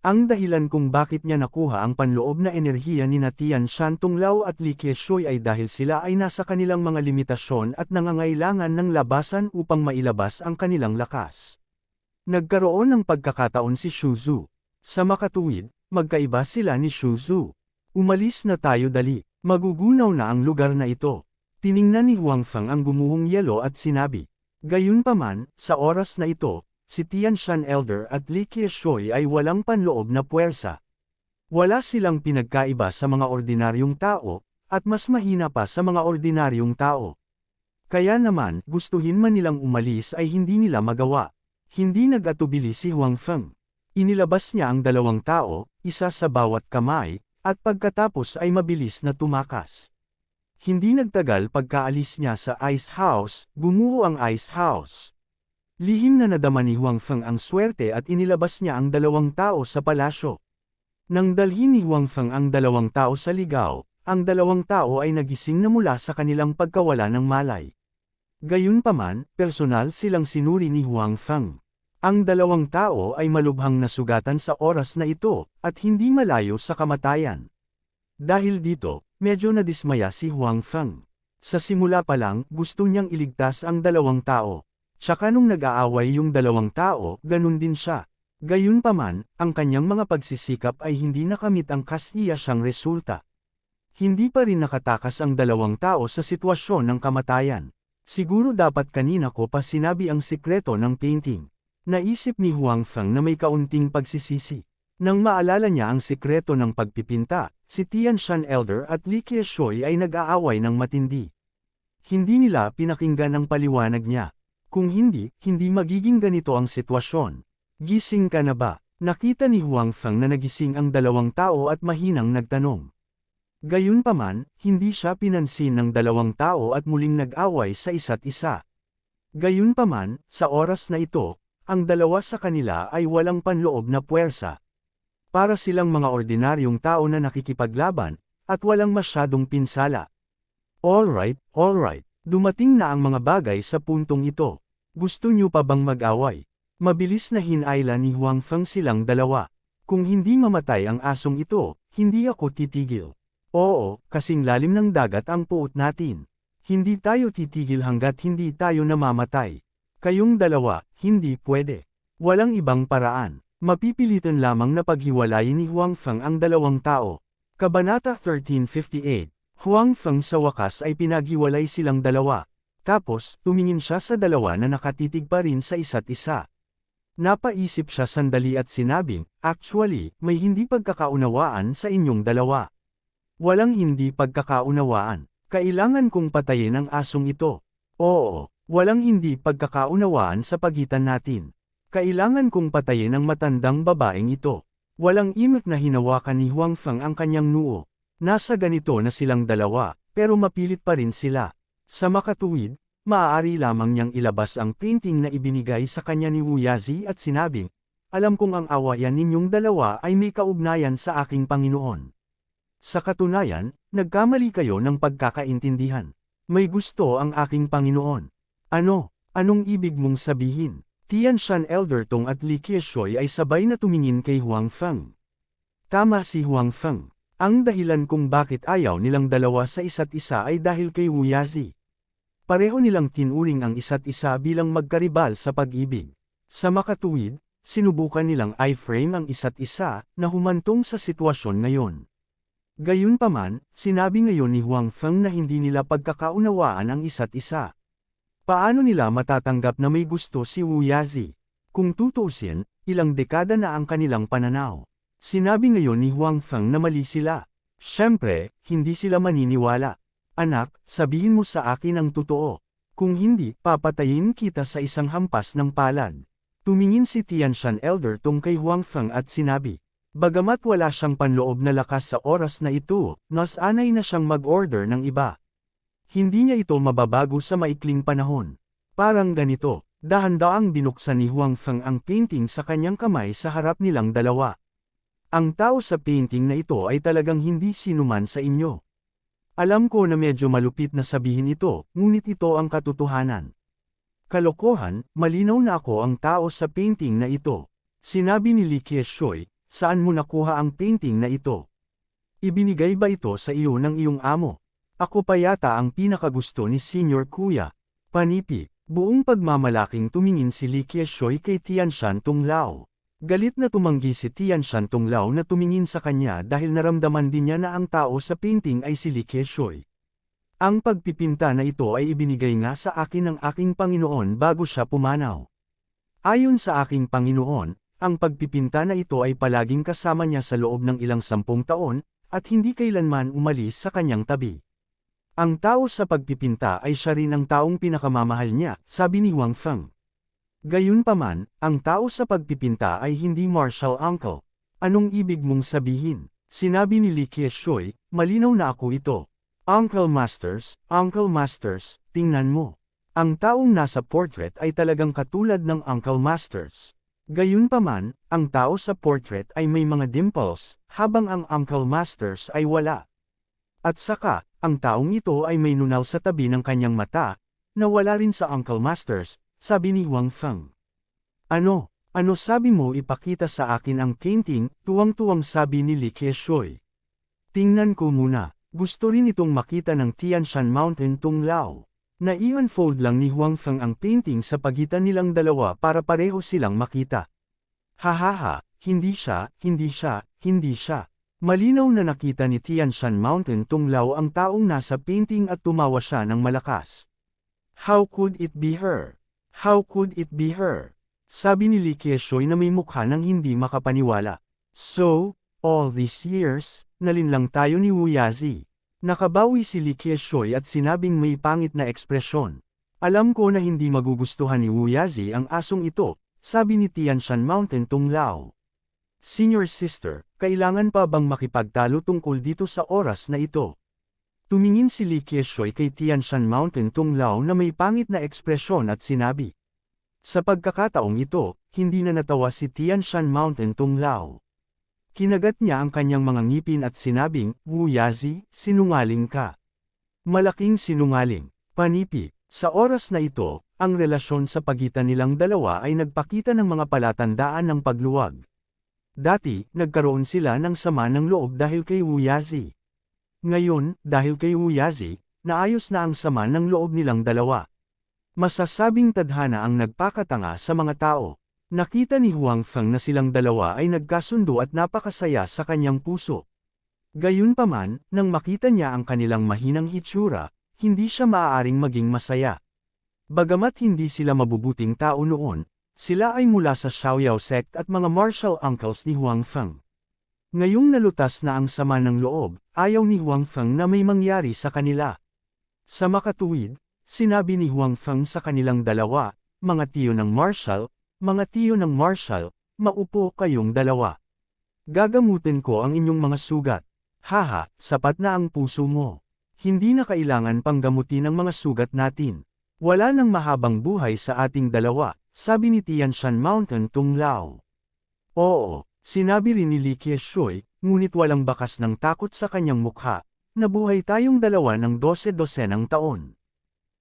Ang dahilan kung bakit niya nakuha ang panloob na enerhiya ni Tian Shan Tunglao at Li Qiushui ay dahil sila ay nasa kanilang mga limitasyon at nangangailangan ng labasan upang mailabas ang kanilang lakas. Nagkaroon ng pagkakataon si Shuzu. Sa makatuwid, magkaiba sila ni Shuzu. Umalis na tayo dali, magugunaw na ang lugar na ito. Tiningnan ni Huang Feng ang gumuhong yelo at sinabi. Gayunpaman, sa oras na ito, si Tian Shan Elder at Li Qiushui ay walang panloob na puwersa. Wala silang pinagkaiba sa mga ordinaryong tao, at mas mahina pa sa mga ordinaryong tao. Kaya naman, gustuhin man nilang umalis ay hindi nila magawa. Hindi nag-atubili si Huang Feng. Inilabas niya ang dalawang tao, isa sa bawat kamay, at pagkatapos ay mabilis na tumakas. Hindi nagtagal pagkaalis niya sa ice house, gumuho ang ice house. Lihim na nadama ni Huang Feng ang swerte at inilabas niya ang dalawang tao sa palasyo. Nang dalhin ni Huang Feng ang dalawang tao sa ligaw, ang dalawang tao ay nagising na mula sa kanilang pagkawala ng malay. Gayunpaman, personal silang sinuri ni Huang Feng. Ang dalawang tao ay malubhang nasugatan sa oras na ito, at hindi malayo sa kamatayan. Dahil dito, medyo nadismaya si Huang Feng. Sa simula pa lang, gusto niyang iligtas ang dalawang tao. Tsaka nung nag-aaway yung dalawang tao, ganun din siya. Gayunpaman, ang kanyang mga pagsisikap ay hindi nakamit ang kasiya siyang resulta. Hindi pa rin nakatakas ang dalawang tao sa sitwasyon ng kamatayan. Siguro dapat kanina ko pa sinabi ang sikreto ng painting. Naisip ni Huang Feng na may kaunting pagsisisi. Nang maalala niya ang sikreto ng pagpipinta, si Tian Shan Elder at Li Qiushui ay nag-aaway ng matindi. Hindi nila pinakinggan ang paliwanag niya. Kung hindi, hindi magiging ganito ang sitwasyon. Gising ka na ba? Nakita ni Huang Feng na nagising ang dalawang tao at mahinang nagtanong. Gayunpaman, hindi siya pinansin ng dalawang tao at muling nag-away sa isa't isa. Gayunpaman, sa oras na ito, ang dalawa sa kanila ay walang panloob na puwersa. Para silang mga ordinaryong tao na nakikipaglaban, at walang masyadong pinsala. Alright, dumating na ang mga bagay sa puntong ito. Gusto niyo pa bang mag-away? Mabilis na hinayla ni Huang Feng silang dalawa. Kung hindi mamatay ang asong ito, hindi ako titigil. Oo, kasing lalim ng dagat ang puot natin. Hindi tayo titigil hanggat hindi tayo namamatay. Kayong dalawa, hindi pwede. Walang ibang paraan. Mapipilitan lamang na paghiwalayin ni Huang Feng ang dalawang tao. Kabanata 1358. Huang Feng sa wakas ay pinaghiwalay silang dalawa. Tapos, tumingin siya sa dalawa na nakatitig pa rin sa isa't isa. Napaisip siya sandali at sinabing, actually, may hindi pagkakaunawaan sa inyong dalawa. Walang hindi pagkakaunawaan. Kailangan kong patayin ang asong ito. Oo. Walang hindi pagkakaunawaan sa pagitan natin. Kailangan kong patayin ang matandang babaeng ito. Walang imik na hinawakan ni Huang Feng ang kanyang noo. Nasa ganito na silang dalawa, pero mapilit pa rin sila. Sa makatuwid, maaari lamang niyang ilabas ang painting na ibinigay sa kanya ni Wu Yazi at sinabing, alam kong ang awayan ninyong dalawa ay may kaugnayan sa aking Panginoon. Sa katunayan, nagkamali kayo ng pagkakaintindihan. May gusto ang aking Panginoon. Ano? Anong ibig mong sabihin? Tian Shan Elder Tong at Li Qiushui ay sabay na tumingin kay Huang Feng. Tama si Huang Feng. Ang dahilan kung bakit ayaw nilang dalawa sa isa't isa ay dahil kay Wu Yazi. Pareho nilang tinuring ang isa't isa bilang magkaribal sa pag-ibig. Sa makatuwid, sinubukan nilang i-frame ang isa't isa na humantong sa sitwasyon ngayon. Gayunpaman, sinabi ngayon ni Huang Feng na hindi nila pagkakaunawaan ang isa't isa. Paano nila matatanggap na may gusto si Wu Yazi? Kung tutuusin, ilang dekada na ang kanilang pananaw. Sinabi ngayon ni Huang Feng na mali sila. Siyempre, hindi sila maniniwala. Anak, sabihin mo sa akin ang totoo. Kung hindi, papatayin kita sa isang hampas ng palad. Tumingin si Tianshan Elder Tong kay Huang Feng at sinabi. Bagamat wala siyang panloob na lakas sa oras na ito, nasanay na siyang mag-order ng iba. Hindi niya ito mababago sa maikling panahon. Parang ganito, dahan-daang binuksan ni Huang Feng ang painting sa kanyang kamay sa harap nilang dalawa. Ang tao sa painting na ito ay talagang hindi sinuman sa inyo. Alam ko na medyo malupit na sabihin ito, ngunit ito ang katotohanan. Kalokohan, malinaw na ako ang tao sa painting na ito. Sinabi ni Li Qiushui, saan mo nakuha ang painting na ito? Ibinigay ba ito sa iyo ng iyong amo? Ako pa yata ang pinakagusto ni Senior Kuya. Panipi, buong pagmamalaking tumingin si Li Qiushui kay Tianshan Tunglao. Galit na tumanggi si Tianshan Tunglao na tumingin sa kanya dahil naramdaman din niya na ang tao sa painting ay si Li Qiushui. Ang pagpipinta na ito ay ibinigay nga sa akin ng aking Panginoon bago siya pumanaw. Ayon sa aking Panginoon, ang pagpipinta na ito ay palaging kasama niya sa loob ng ilang 10 taon, at hindi kailanman umalis sa kanyang tabi. Ang tao sa pagpipinta ay siya rin ang taong pinakamamahal niya, sabi ni Huang Feng. Gayunpaman, ang tao sa pagpipinta ay hindi martial uncle. Anong ibig mong sabihin? Sinabi ni Li Qiushui, malinaw na ako ito. Uncle Masters, tingnan mo. Ang taong nasa portrait ay talagang katulad ng Uncle Masters. Gayunpaman, ang tao sa portrait ay may mga dimples, habang ang Uncle Masters ay wala. At saka, ang taong ito ay may nunal sa tabi ng kanyang mata, na wala rin sa Uncle Masters, sabi ni Huang Feng. Ano sabi mo ipakita sa akin ang painting, tuwang-tuwang sabi ni Li Qiushui. Tingnan ko muna, gusto rin itong makita ng Tianshan Mountain Tunglao. Na-i-unfold lang ni Huang Feng ang painting sa pagitan nilang dalawa para pareho silang makita. Hahaha, hindi siya. Malinaw na nakita ni Tianshan Mountain Tunglao ang taong nasa painting at tumawa siya ng malakas. How could it be her? Sabi ni Li Qiushui na may mukha ng hindi makapaniwala. So, all these years, nalinlang tayo ni Wu Yazi. Nakabawi si Li Qiushui at sinabing may pangit na ekspresyon. Alam ko na hindi magugustuhan ni Wu Yazi ang asong ito, sabi ni Tianshan Mountain Tunglao. Senior sister, kailangan pa bang makipagtalo tungkol dito sa oras na ito? Tumingin si Li Qiushui kay Tianshan Mountain Tunglao na may pangit na ekspresyon at sinabi. Sa pagkakataong ito, hindi na natawa si Tianshan Mountain Tunglao. Kinagat niya ang kanyang mga ngipin at sinabing, Wu Yazi, sinungaling ka. Malaking sinungaling. Panipi, sa oras na ito, ang relasyon sa pagitan nilang dalawa ay nagpakita ng mga palatandaan ng pagluwag. Dati, nagkaroon sila ng sama ng loob dahil kay Wu Yazi. Ngayon, dahil kay Wu Yazi, naayos na ang sama ng loob nilang dalawa. Masasabing tadhana ang nagpakatanga sa mga tao. Nakita ni Huang Feng na silang dalawa ay nagkasundo at napakasaya sa kanyang puso. Gayunpaman, nang makita niya ang kanilang mahinang hitsura, hindi siya maaaring maging masaya. Bagamat hindi sila mabubuting tao noon, sila ay mula sa Xiaoyao sect at mga martial uncles ni Huang Feng. Ngayong nalutas na ang sama ng loob, ayaw ni Huang Feng na may mangyari sa kanila. Sa makatuwid, sinabi ni Huang Feng sa kanilang dalawa, mga tiyo ng martial, maupo kayong dalawa. Gagamutin ko ang inyong mga sugat. Haha, sapat na ang puso mo. Hindi na kailangan pang gamutin ang mga sugat natin. Wala nang mahabang buhay sa ating dalawa, sabi ni Tianshan Mountain Tunglao. Oo, sinabi rin ni Li Qiushui, ngunit walang bakas ng takot sa kanyang mukha. Nabuhay tayong dalawa ng 12-12 taon.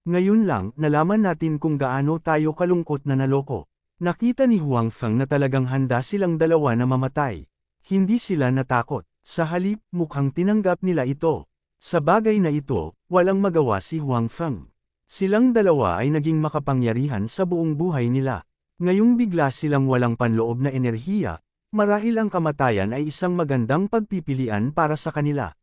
Ngayon lang, nalaman natin kung gaano tayo kalungkot na naloko. Nakita ni Huang Feng na talagang handa silang dalawa na mamatay. Hindi sila natakot. Sa halip, mukhang tinanggap nila ito. Sa bagay na ito, walang magawa si Huang Feng. Silang dalawa ay naging makapangyarihan sa buong buhay nila. Ngayong bigla silang walang panloob na enerhiya, marahil ang kamatayan ay isang magandang pagpipilian para sa kanila.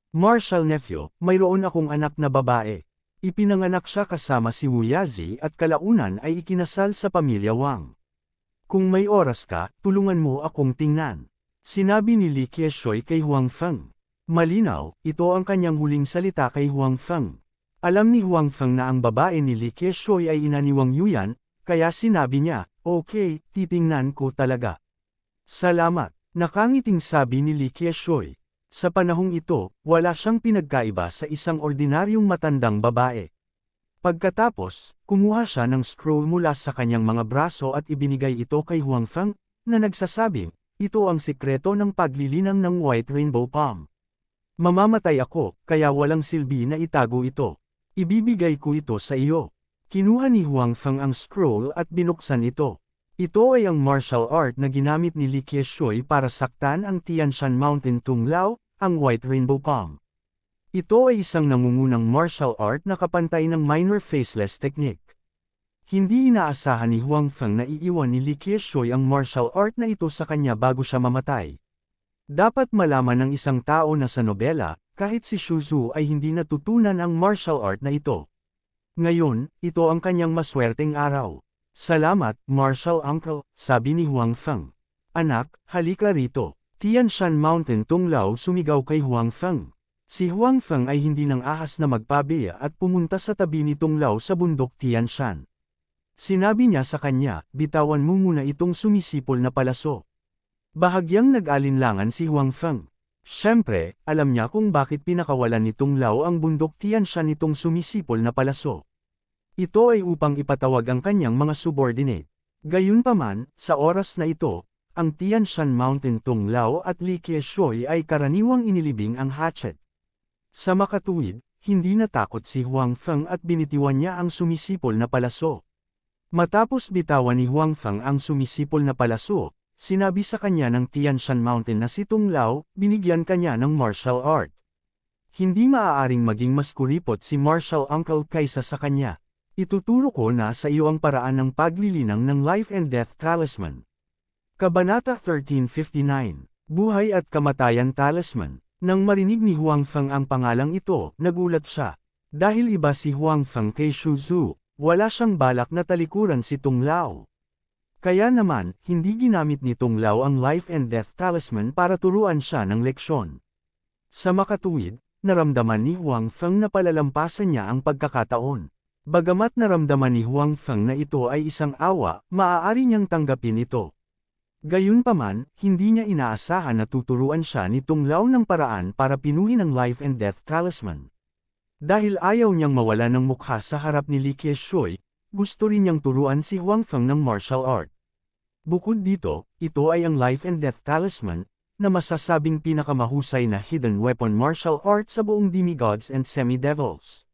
Martial nephew, mayroon akong anak na babae. Ipinanganak siya kasama si Wu Yazi at kalaunan ay ikinasal sa pamilya Wang. Kung may oras ka, tulungan mo akong tingnan. Sinabi ni Li Qiushui kay Huang Feng. Malinaw, ito ang kanyang huling salita kay Huang Feng. Alam ni Huang Feng na ang babae ni Li Qiushui ay ina ni Wang Yuyan, kaya sinabi niya, "Okay, titingnan ko talaga." "Salamat," nakangiting sabi ni Li Qiushui. Sa panahong ito, wala siyang pinagkaiba sa isang ordinaryong matandang babae. Pagkatapos, kumuha siya ng scroll mula sa kanyang mga braso at ibinigay ito kay Huang Feng, na nagsasabing, "Ito ang sikreto ng paglilinang ng White Rainbow Palm. Mamamatay ako, kaya walang silbi na itago ito. Ibibigay ko ito sa iyo." Kinuha ni Huang Feng ang scroll at binuksan ito. Ito ay ang martial art na ginamit ni Li Qiushui para saktan ang Tianshan Mountain Tunglao, ang White Rainbow Palm. Ito ay isang nangungunang martial art na kapantay ng minor faceless technique. Hindi inaasahan ni Huang Feng na iiwan ni Li Qiushui ang martial art na ito sa kanya bago siya mamatay. Dapat malaman ng isang tao na sa nobela, kahit si Xu Zhu ay hindi natutunan ang martial art na ito. Ngayon, ito ang kanyang maswerteng araw. "Salamat, Martial Uncle," sabi ni Huang Feng. "Anak, halika rito." Tianshan Mountain Tunglao sumigaw kay Huang Feng. Si Huang Feng ay hindi nang ahas na magpabiya at pumunta sa tabi ni Tunglao sa bundok Tianshan. Sinabi niya sa kanya, "Bitawan mo muna itong sumisipol na palaso." Bahagyang nag-alinlangan si Huang Feng. Siyempre, alam niya kung bakit pinakawalan ni Tunglao ang bundok Tianshan nitong sumisipol na palaso. Ito ay upang ipatawag ang kanyang mga subordinate. Gayunpaman, sa oras na ito, ang Tianshan Mountain Tunglao at Li Qiushui ay karaniwang inilibing ang hatchet. Sa makatuwid, hindi natakot si Huang Feng at binitiwan niya ang sumisipol na palaso. Matapos bitawan ni Huang Feng ang sumisipol na palaso, sinabi sa kanya ng Tianshan Mountain na si Tunglao, binigyan kanya ng martial art. Hindi maaaring maging mas kuripot si Martial Uncle kaysa sa kanya. Ituturo ko na sa iyo ang paraan ng paglilinang ng Life and Death Talisman. Kabanata 1359, Buhay at Kamatayan Talisman. Nang marinig ni Huang Feng ang pangalang ito, nagulat siya. Dahil iba si Huang Feng kay Xu Zhu, wala siyang balak na talikuran si Tunglao. Kaya naman, hindi ginamit ni Tunglao ang Life and Death Talisman para turuan siya ng leksyon. Sa makatuwid, naramdaman ni Huang Feng na palalampasan niya ang pagkakataon. Bagamat naramdaman ni Huang Feng na ito ay isang awa, maaari niyang tanggapin ito. Gayunpaman, hindi niya inaasahan na tuturuan siya ni Tunglao ng paraan para pinuhin ang Life and Death Talisman. Dahil ayaw niyang mawala ng mukha sa harap ni Li Qiushui, gusto rin niyang turuan si Huang Feng ng martial art. Bukod dito, ito ay ang Life and Death Talisman, na masasabing pinakamahusay na hidden weapon martial art sa buong demigods and semi-devils.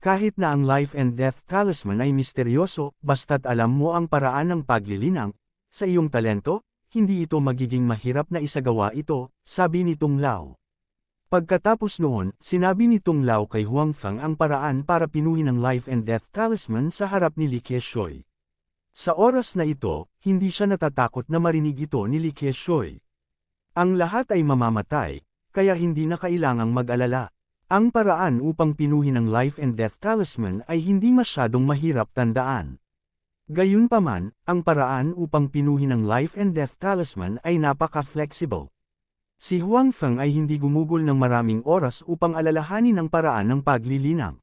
Kahit na ang Life and Death Talisman ay misteryoso, basta't alam mo ang paraan ng paglilinang, sa iyong talento, hindi ito magiging mahirap na isagawa ito, sabi ni Tunglao. Pagkatapos noon, sinabi ni Tunglao kay Huang Feng ang paraan para pinuhin ang Life and Death Talisman sa harap ni Li Qiushui. Sa oras na ito, hindi siya natatakot na marinig ito ni Li Qiushui. Ang lahat ay mamamatay, kaya hindi na kailangang mag-alala. Ang paraan upang pinuhin ang Life and Death Talisman ay hindi masyadong mahirap tandaan. Gayunpaman, ang paraan upang pinuhin ang Life and Death Talisman ay napaka-flexible. Si Huang Feng ay hindi gumugol ng maraming oras upang alalahanin ang paraan ng paglilinang.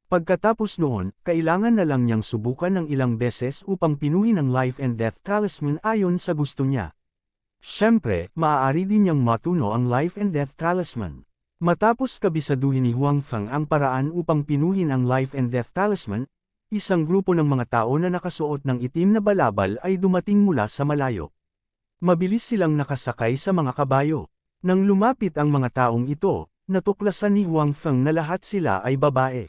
Pagkatapos noon, kailangan na lang niyang subukan ng ilang beses upang pinuhin ang Life and Death Talisman ayon sa gusto niya. Siyempre, maaari din niyang matuno ang Life and Death Talisman. Matapos kabisaduhin ni Huang Feng ang paraan upang pinuhin ang Life and Death Talisman, isang grupo ng mga tao na nakasuot ng itim na balabal ay dumating mula sa malayo. Mabilis silang nakasakay sa mga kabayo. Nang lumapit ang mga taong ito, natuklasan ni Huang Feng na lahat sila ay babae.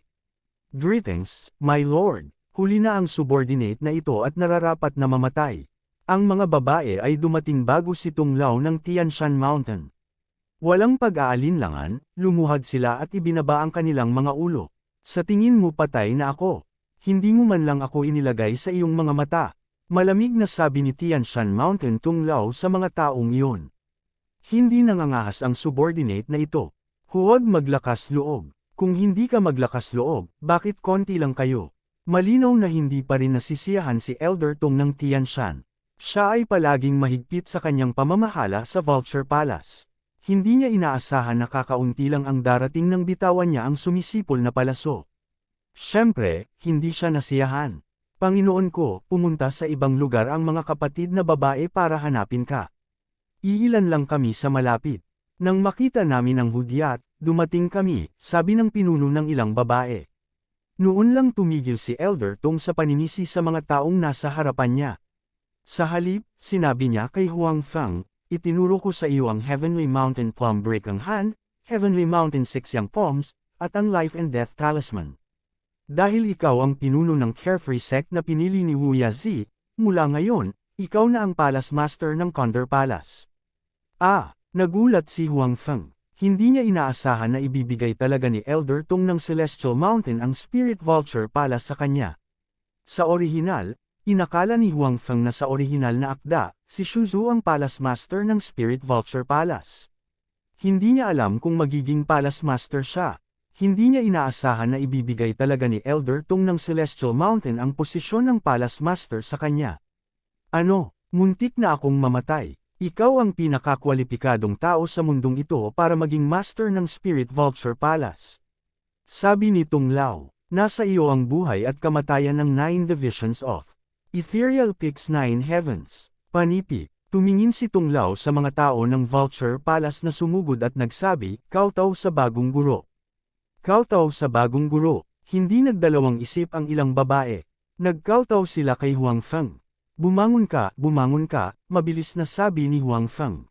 "Greetings, my lord." Huli na ang subordinate na ito at nararapat na mamatay. Ang mga babae ay dumating bago si Tunglao ng Tianshan Mountain. Walang pag-aalinlangan, lumuhad sila at ibinaba ang kanilang mga ulo. "Sa tingin mo patay na ako. Hindi mo man lang ako inilagay sa iyong mga mata." Malamig na sabi ni Tianshan Mountain Tunglao sa mga taong iyon. Hindi nangangahas ang subordinate na ito. "Huwag maglakas loob. Kung hindi ka maglakas loob, bakit konti lang kayo?" Malinaw na hindi pa rin nasisiyahan si Elder Tong ng Tianshan. Siya ay palaging mahigpit sa kanyang pamamahala sa Vulture Palace. Hindi niya inaasahan na kakaunti lang ang darating nang bitawan niya ang sumisipol na palaso. Siyempre, hindi siya nasiyahan. Panginoon ko, pumunta sa ibang lugar ang mga kapatid na babae para hanapin ka. Iilan lang kami sa malapit. Nang makita namin ang hudyat, dumating kami, sabi ng pinuno ng ilang babae. Noon lang tumigil si Elder Tong sa paninisi sa mga taong nasa harapan niya. Sa halip, sinabi niya kay Huang Feng, itinuro ko sa iyo ang Heavenly Mountain Plum Break ang Han, Heavenly Mountain Six Young Palms, at ang Life and Death Talisman. Dahil ikaw ang pinuno ng Carefree Sect na pinili ni Wu Yazi, mula ngayon, ikaw na ang Palace Master ng Condor Palace. Nagulat si Huang Feng. Hindi niya inaasahan na ibibigay talaga ni Elder Tong ng Celestial Mountain ang Spirit Vulture Palace sa kanya. Sa orihinal, inakala ni Huang Feng na sa orihinal na akda, si Shuzu ang Palace Master ng Spirit Vulture Palace. Hindi niya alam kung magiging Palace Master siya. Hindi niya inaasahan na ibibigay talaga ni Elder Tong ng Celestial Mountain ang posisyon ng Palace Master sa kanya. Muntik na akong mamatay. Ikaw ang pinakakwalipikadong tao sa mundong ito para maging Master ng Spirit Vulture Palace. Sabi ni Tung Lao, nasa iyo ang buhay at kamatayan ng 9 Divisions of Ethereal Peaks 9 Heavens. Panipi, tumingin si Tung Lao sa mga tao ng Vulture Palace na sumugod at nagsabi, kowtow sa bagong guro. Kowtow sa bagong guro, hindi nagdalawang isip ang ilang babae. Nagkowtow sila kay Huang Feng. Bumangon ka, mabilis na sabi ni Huang Feng.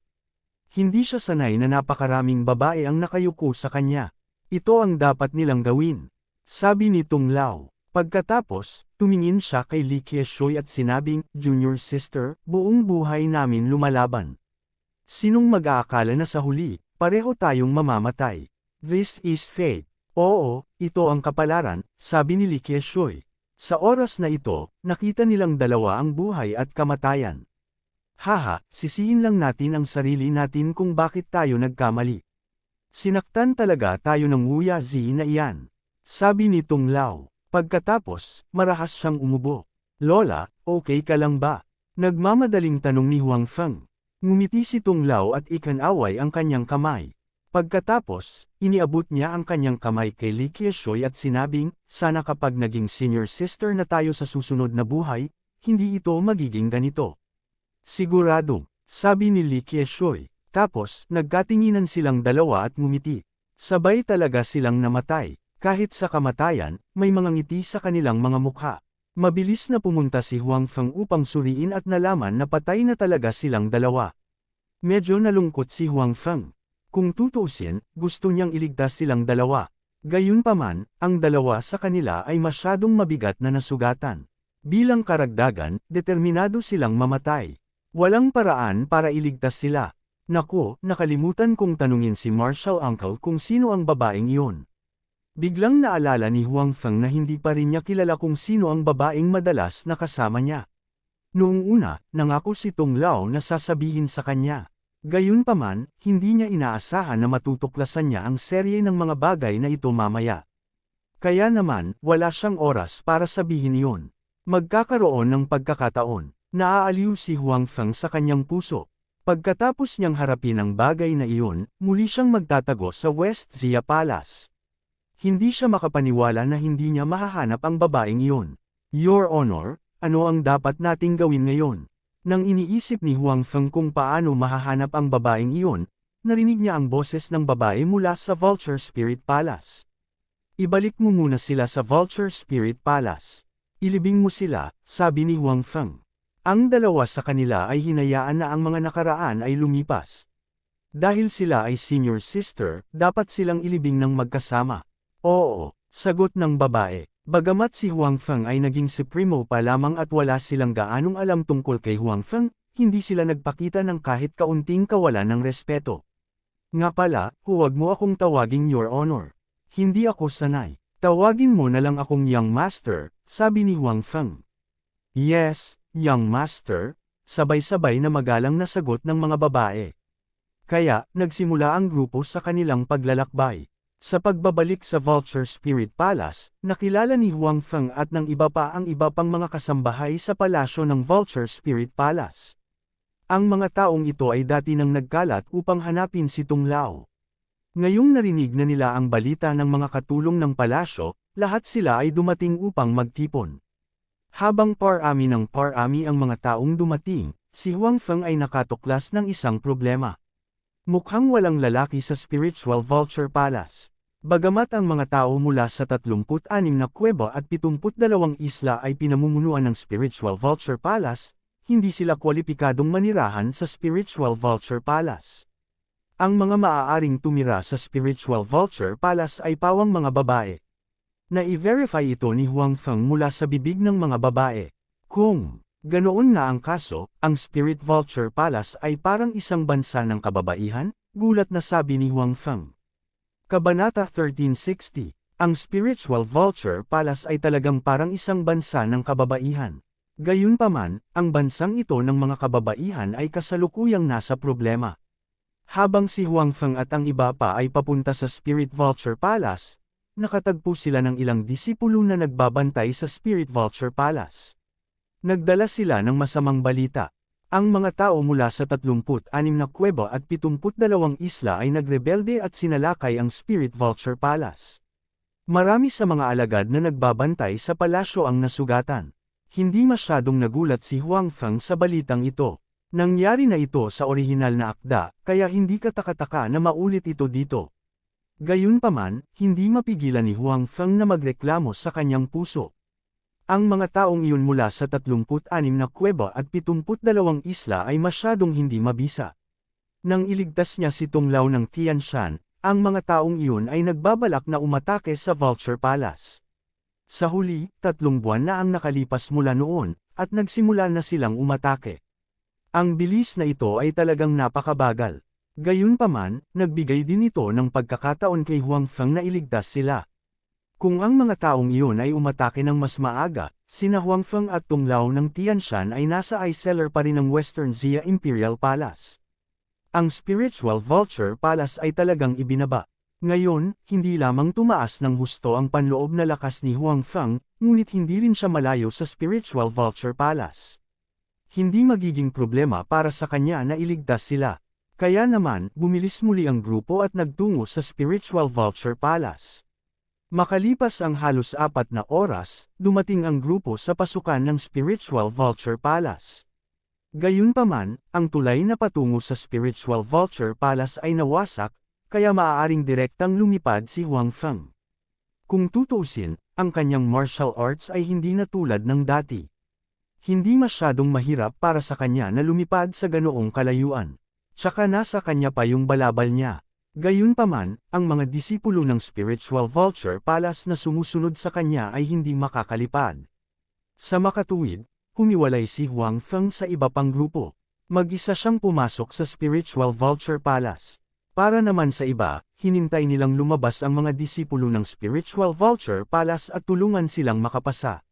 Hindi siya sanay na napakaraming babae ang nakayuko sa kanya. Ito ang dapat nilang gawin. Sabi ni Tung Lao. Pagkatapos, tumingin siya kay Li Qiushui at sinabing, Junior Sister, buong buhay namin lumalaban. Sinong mag-aakala na sa huli, pareho tayong mamamatay? This is fate. Oo, ito ang kapalaran, sabi ni Li Qiushui. Sa oras na ito, nakita nilang dalawa ang buhay at kamatayan. Sisihin lang natin ang sarili natin kung bakit tayo nagkamali. Sinaktan talaga tayo ng Wu Yazi na iyan. Sabi ni Tung Lao. Pagkatapos, marahas siyang umubo. Lola, okay ka lang ba? Nagmamadaling tanong ni Huang Feng. Ngumiti si Tung Lao at ikanaway ang kanyang kamay. Pagkatapos, iniabot niya ang kanyang kamay kay Li Qiushui at sinabing, sana kapag naging senior sister na tayo sa susunod na buhay, hindi ito magiging ganito. Sigurado, sabi ni Li Qiushui. Tapos, nagkatinginan silang dalawa at ngumiti. Sabay talaga silang namatay. Kahit sa kamatayan, may mga ngiti sa kanilang mga mukha. Mabilis na pumunta si Huang Feng upang suriin at nalaman na patay na talaga silang dalawa. Medyo nalungkot si Huang Feng. Kung tutuusin, gusto niyang iligtas silang dalawa. Gayunpaman, ang dalawa sa kanila ay masyadong mabigat na nasugatan. Bilang karagdagan, determinado silang mamatay. Walang paraan para iligtas sila. Naku, nakalimutan kong tanungin si Marshall Uncle kung sino ang babaeng iyon. Biglang naalala ni Huang Feng na hindi pa rin niya kilala kung sino ang babaeng madalas na kasama niya. Noong una, nangako si Tung Lao na sasabihin sa kanya. Gayunpaman, hindi niya inaasahan na matutuklasan niya ang serye ng mga bagay na ito mamaya. Kaya naman, wala siyang oras para sabihin iyon. Magkakaroon ng pagkakataon. Naaaliw si Huang Feng sa kanyang puso. Pagkatapos niyang harapin ang bagay na iyon, muli siyang magtatago sa West Xia Palace. Hindi siya makapaniwala na hindi niya mahahanap ang babaeng iyon. Your Honor, ano ang dapat nating gawin ngayon? Nang iniisip ni Huang Feng kung paano mahahanap ang babaeng iyon, narinig niya ang boses ng babae mula sa Vulture Spirit Palace. Ibalik mo muna sila sa Vulture Spirit Palace. Ilibing mo sila, sabi ni Huang Feng. Ang dalawa sa kanila ay hinayaan na ang mga nakaraan ay lumipas. Dahil sila ay senior sister, dapat silang ilibing ng magkasama. Oo, sagot ng babae. Bagamat si Huang Feng ay naging supremo pa lamang at wala silang gaanong alam tungkol kay Huang Feng, hindi sila nagpakita ng kahit kaunting kawalan ng respeto. Nga pala, huwag mo akong tawaging Your Honor. Hindi ako sanay. Tawagin mo na lang akong Young Master, sabi ni Huang Feng. Yes, Young Master, sabay-sabay na magalang na sagot ng mga babae. Kaya, nagsimula ang grupo sa kanilang paglalakbay. Sa pagbabalik sa Vulture Spirit Palace, nakilala ni Huang Feng at ng iba pa ang iba pang mga kasambahay sa palasyo ng Vulture Spirit Palace. Ang mga taong ito ay dati nang nagkalat upang hanapin si Tung Lao. Ngayong narinig na nila ang balita ng mga katulong ng palasyo, lahat sila ay dumating upang magtipon. Habang parami ng parami ang mga taong dumating, si Huang Feng ay nakatuklas ng isang problema. Mukhang walang lalaki sa Spiritual Vulture Palace. Bagamat ang mga tao mula sa 36 na kuweba at 72 isla ay pinamumunuan ng Spiritual Vulture Palace, hindi sila kwalipikadong manirahan sa Spiritual Vulture Palace. Ang mga maaaring tumira sa Spiritual Vulture Palace ay pawang mga babae. Na-i-verify ito ni Huang Feng mula sa bibig ng mga babae. Kung ganoon nga ang kaso, ang Spirit Vulture Palace ay parang isang bansa ng kababaihan, gulat na sabi ni Huang Feng. Kabanata 1360, ang Spiritual Vulture Palace ay talagang parang isang bansa ng kababaihan. Gayunpaman, ang bansang ito ng mga kababaihan ay kasalukuyang nasa problema. Habang si Huang Feng at ang iba pa ay papunta sa Spirit Vulture Palace, nakatagpo sila ng ilang disipulo na nagbabantay sa Spirit Vulture Palace. Nagdala sila ng masamang balita. Ang mga tao mula sa 36 na kuweba at 72 isla ay nagrebelde at sinalakay ang Spirit Vulture Palace. Marami sa mga alagad na nagbabantay sa palasyo ang nasugatan. Hindi masyadong nagulat si Huang Feng sa balitang ito. Nangyari na ito sa orihinal na akda, kaya hindi katakataka na maulit ito dito. Gayunpaman, hindi mapigilan ni Huang Feng na magreklamo sa kanyang puso. Ang mga taong iyon mula sa 36 na kuweba at 72 isla ay masyadong hindi mabisa. Nang iligtas niya si Tung Lao ng Tianshan, ang mga taong iyon ay nagbabalak na umatake sa Vulture Palace. Sa huli, 3 buwan na ang nakalipas mula noon, at nagsimula na silang umatake. Ang bilis na ito ay talagang napakabagal. Gayunpaman, nagbigay din ito ng pagkakataon kay Huang Feng na iligtas sila. Kung ang mga taong iyon ay umatake ng mas maaga, sina Huang Feng at Tung Lao ng Tianshan ay nasa eye cellar pa rin ng Western Xia Imperial Palace. Ang Spiritual Vulture Palace ay talagang ibinaba. Ngayon, hindi lamang tumaas ng husto ang panloob na lakas ni Huang Feng, ngunit hindi rin siya malayo sa Spiritual Vulture Palace. Hindi magiging problema para sa kanya na iligtas sila. Kaya naman, bumilis muli ang grupo at nagtungo sa Spiritual Vulture Palace. Makalipas ang halos 4 na oras, dumating ang grupo sa pasukan ng Spiritual Vulture Palace. Gayunpaman, ang tulay na patungo sa Spiritual Vulture Palace ay nawasak, kaya maaaring direktang lumipad si Huang Feng. Kung tutuusin, ang kanyang martial arts ay hindi na tulad ng dati. Hindi masyadong mahirap para sa kanya na lumipad sa ganoong kalayuan. Tsaka nasa kanya pa yung balabal niya. Gayunpaman, ang mga disipulo ng Spiritual Vulture Palace na sumusunod sa kanya ay hindi makakalipad. Sa makatuwid, humiwalay si Huang Feng sa iba pang grupo. Mag-isa siyang pumasok sa Spiritual Vulture Palace. Para naman sa iba, hinintay nilang lumabas ang mga disipulo ng Spiritual Vulture Palace at tulungan silang makapasa.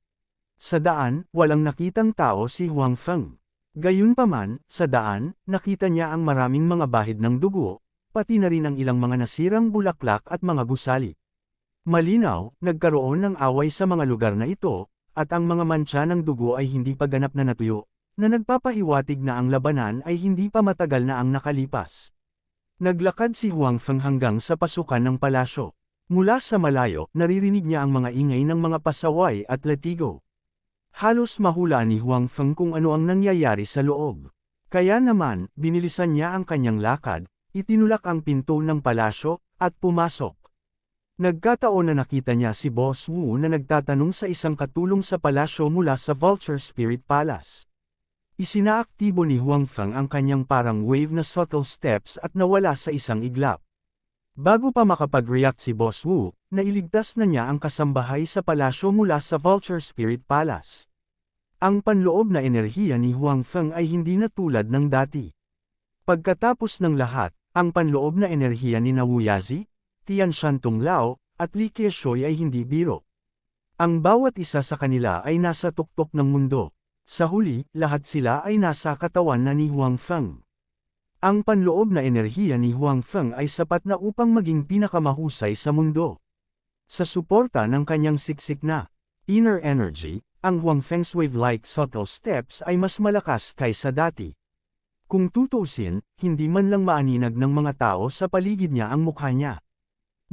Sa daan, walang nakitang tao si Huang Feng. Gayunpaman, sa daan, nakita niya ang maraming mga bahid ng dugo, pati na rin ang ilang mga nasirang bulaklak at mga gusali. Malinaw, nagkaroon ng away sa mga lugar na ito, at ang mga mantsa ng dugo ay hindi pa ganap na natuyo, na nagpapahiwatig na ang labanan ay hindi pa matagal na ang nakalipas. Naglakad si Huang Feng hanggang sa pasukan ng palasyo. Mula sa malayo, naririnig niya ang mga ingay ng mga pasaway at latigo. Halos mahula ni Huang Feng kung ano ang nangyayari sa loob. Kaya naman, binilisan niya ang kanyang lakad, itinulak ang pinto ng palasyo, at pumasok. Nagkataon na nakita niya si Boss Wu na nagtatanong sa isang katulong sa palasyo mula sa Vulture Spirit Palace. Isinaaktibo ni Huang Feng ang kanyang parang wave na subtle steps at nawala sa isang iglap. Bago pa makapag-react si Boss Wu, nailigtas na niya ang kasambahay sa palasyo mula sa Vulture Spirit Palace. Ang panloob na enerhiya ni Huang Feng ay hindi na tulad ng dati. Pagkatapos ng lahat, ang panloob na enerhiya ni Wu Yazi, Tianshan Tung Lao, at Li Keishui ay hindi biro. Ang bawat isa sa kanila ay nasa tuktok ng mundo. Sa huli, lahat sila ay nasa katawan na ni Huang Feng. Ang panloob na enerhiya ni Huang Feng ay sapat na upang maging pinakamahusay sa mundo. Sa suporta ng kanyang siksik na inner energy, ang Huang Feng's wave-like subtle steps ay mas malakas kaysa dati. Kung tutuusin, hindi man lang maaninag ng mga tao sa paligid niya ang mukha niya.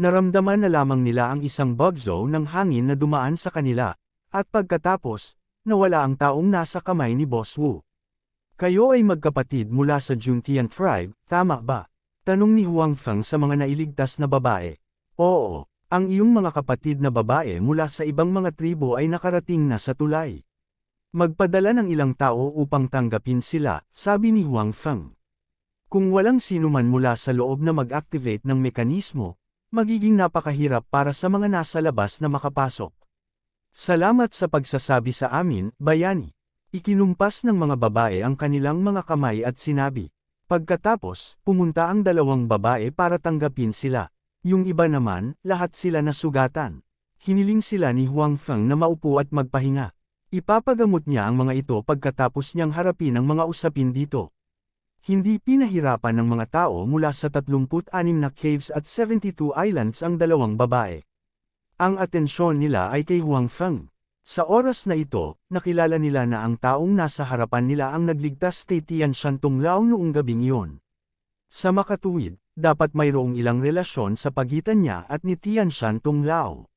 Naramdaman na lamang nila ang isang bugzo ng hangin na dumaan sa kanila, at pagkatapos, nawala ang taong nasa kamay ni Boss Wu. Kayo ay magkapatid mula sa Juntian tribe, tama ba? Tanong ni Huang Feng sa mga nailigtas na babae. Oo, ang iyong mga kapatid na babae mula sa ibang mga tribo ay nakarating na sa tulay. Magpadala ng ilang tao upang tanggapin sila, sabi ni Huang Feng. Kung walang sinuman mula sa loob na mag-activate ng mekanismo, magiging napakahirap para sa mga nasa labas na makapasok. Salamat sa pagsasabi sa amin, bayani. Ikinumpas ng mga babae ang kanilang mga kamay at sinabi. Pagkatapos, pumunta ang dalawang babae para tanggapin sila. Yung iba naman, lahat sila nasugatan. Hiniling sila ni Huang Feng na maupo at magpahinga. Ipapagamot niya ang mga ito pagkatapos niyang harapin ang mga usapin dito. Hindi pinahirapan ng mga tao mula sa 36 na caves at 72 islands ang dalawang babae. Ang atensyon nila ay kay Huang Feng. Sa oras na ito, nakilala nila na ang taong nasa harapan nila ang nagligtas kay Tian Shan Tunglao noong gabing iyon. Sa makatuwid, dapat mayroong ilang relasyon sa pagitan niya at ni Tian Shan Tunglao.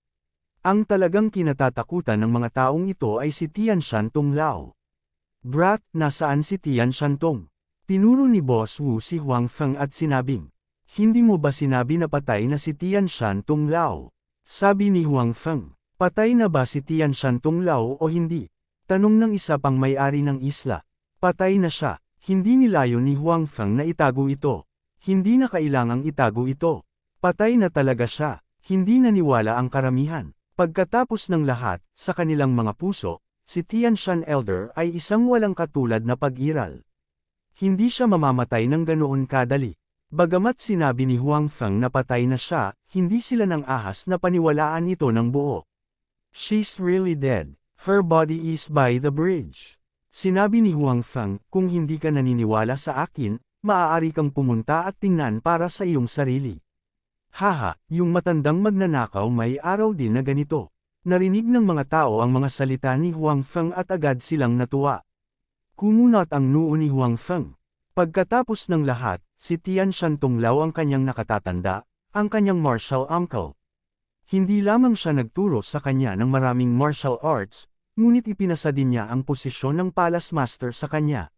Ang talagang kinatatakutan ng mga taong ito ay si Tian Shan Tunglao. Brat, nasaan si Tian Shan Tung? Tinuro ni Boss Wu si Huang Feng at sinabing, hindi mo ba sinabi na patay na si Tian Shan Tunglao? Sabi ni Huang Feng. Patay na ba si Tian Shan Tunglao o hindi? Tanong ng isa pang may-ari ng isla. Patay na siya. Hindi nilayon ni Huang Feng na itago ito. Hindi na kailangang itago ito. Patay na talaga siya. Hindi naniwala ang karamihan. Pagkatapos ng lahat, sa kanilang mga puso, si Tian Shan Elder ay isang walang katulad na pag-iral. Hindi siya mamamatay ng ganoon kadali. Bagamat sinabi ni Huang Feng na patay na siya, hindi sila nang ahas na paniwalaan ito ng buo. She's really dead. Her body is by the bridge. Sinabi ni Huang Feng, kung hindi ka naniniwala sa akin, maaari kang pumunta at tingnan para sa iyong sarili. Haha, yung matandang magnanakaw may araw din na ganito. Narinig ng mga tao ang mga salita ni Huang Feng at agad silang natuwa. Kumunot ang noo ni Huang Feng. Pagkatapos ng lahat, si Tian Shan Tunglao ang kanyang nakatatanda, ang kanyang martial uncle. Hindi lamang siya nagturo sa kanya ng maraming martial arts, ngunit ipinasa din niya ang posisyon ng Palace Master sa kanya.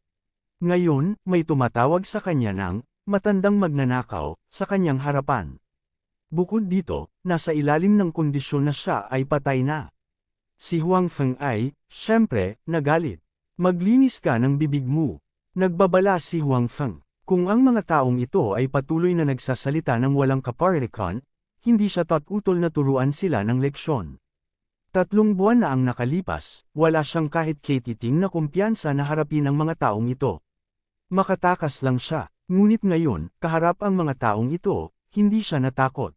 Ngayon, may tumatawag sa kanya ng matandang magnanakaw sa kanyang harapan. Bukod dito, nasa ilalim ng kondisyon na siya ay patay na. Si Huang Feng ay, syempre, nagalit. Maglinis ka ng bibig mo. Nagbabala si Huang Feng. Kung ang mga taong ito ay patuloy na nagsasalita ng walang kaparikon, hindi siya tutol na turuan sila ng leksyon. 3 buwan na ang nakalipas, wala siyang kahit katiting na kumpiyansa na harapin ang mga taong ito. Makatakas lang siya, ngunit ngayon, kaharap ang mga taong ito, hindi siya natakot.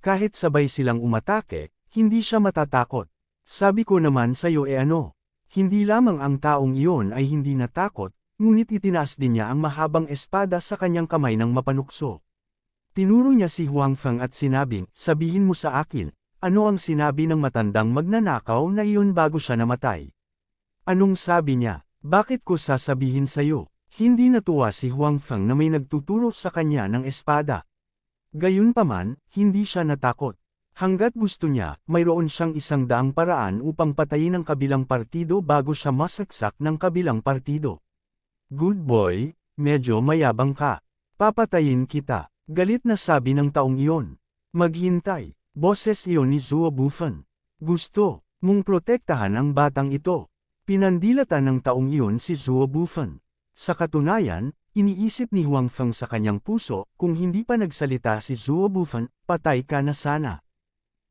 Kahit sabay silang umatake, hindi siya matatakot. Sabi ko naman sa'yo ano, hindi lamang ang taong iyon ay hindi natakot, ngunit itinaas din niya ang mahabang espada sa kanyang kamay ng mapanukso. Tinuro niya si Huang Feng at sinabing, sabihin mo sa akin, ano ang sinabi ng matandang magnanakaw na iyon bago siya namatay? Anong sabi niya? Bakit ko sasabihin sa'yo? Hindi natuwa si Huang Feng na may nagtuturo sa kanya ng espada. Gayunpaman, hindi siya natakot. Hanggat gusto niya, mayroon siyang 100 paraan upang patayin ang kabilang partido bago siya masaksak ng kabilang partido. Good boy, medyo mayabang ka. Papatayin kita. Galit na sabi ng taong iyon. Maghintay, boses iyon ni Zuo Bufan. Gusto mong protektahan ang batang ito. Pinandilatan ng taong iyon si Zuo Bufan. Sa katunayan, iniisip ni Huang Feng sa kanyang puso, kung hindi pa nagsalita si Zuo Bufan, patay ka na sana.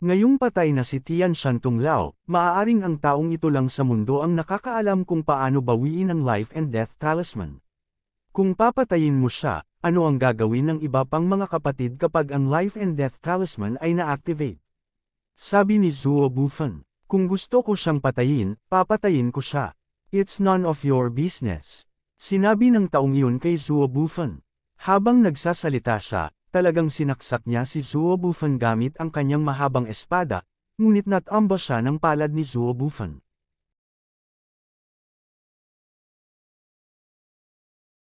Ngayong patay na si Tian Shan Tunglao, maaaring ang taong ito lang sa mundo ang nakakaalam kung paano bawiin ang life and death talisman. Kung papatayin mo siya, ano ang gagawin ng iba pang mga kapatid kapag ang life and death talisman ay na-activate? Sabi ni Zuo Bufan, kung gusto ko siyang patayin, papatayin ko siya. It's none of your business. Sinabi ng taong iyon kay Zuo Bufan. Habang nagsasalita siya, talagang sinaksak niya si Zuo Bufan gamit ang kanyang mahabang espada, ngunit natamba siya ng palad ni Zuo Bufan.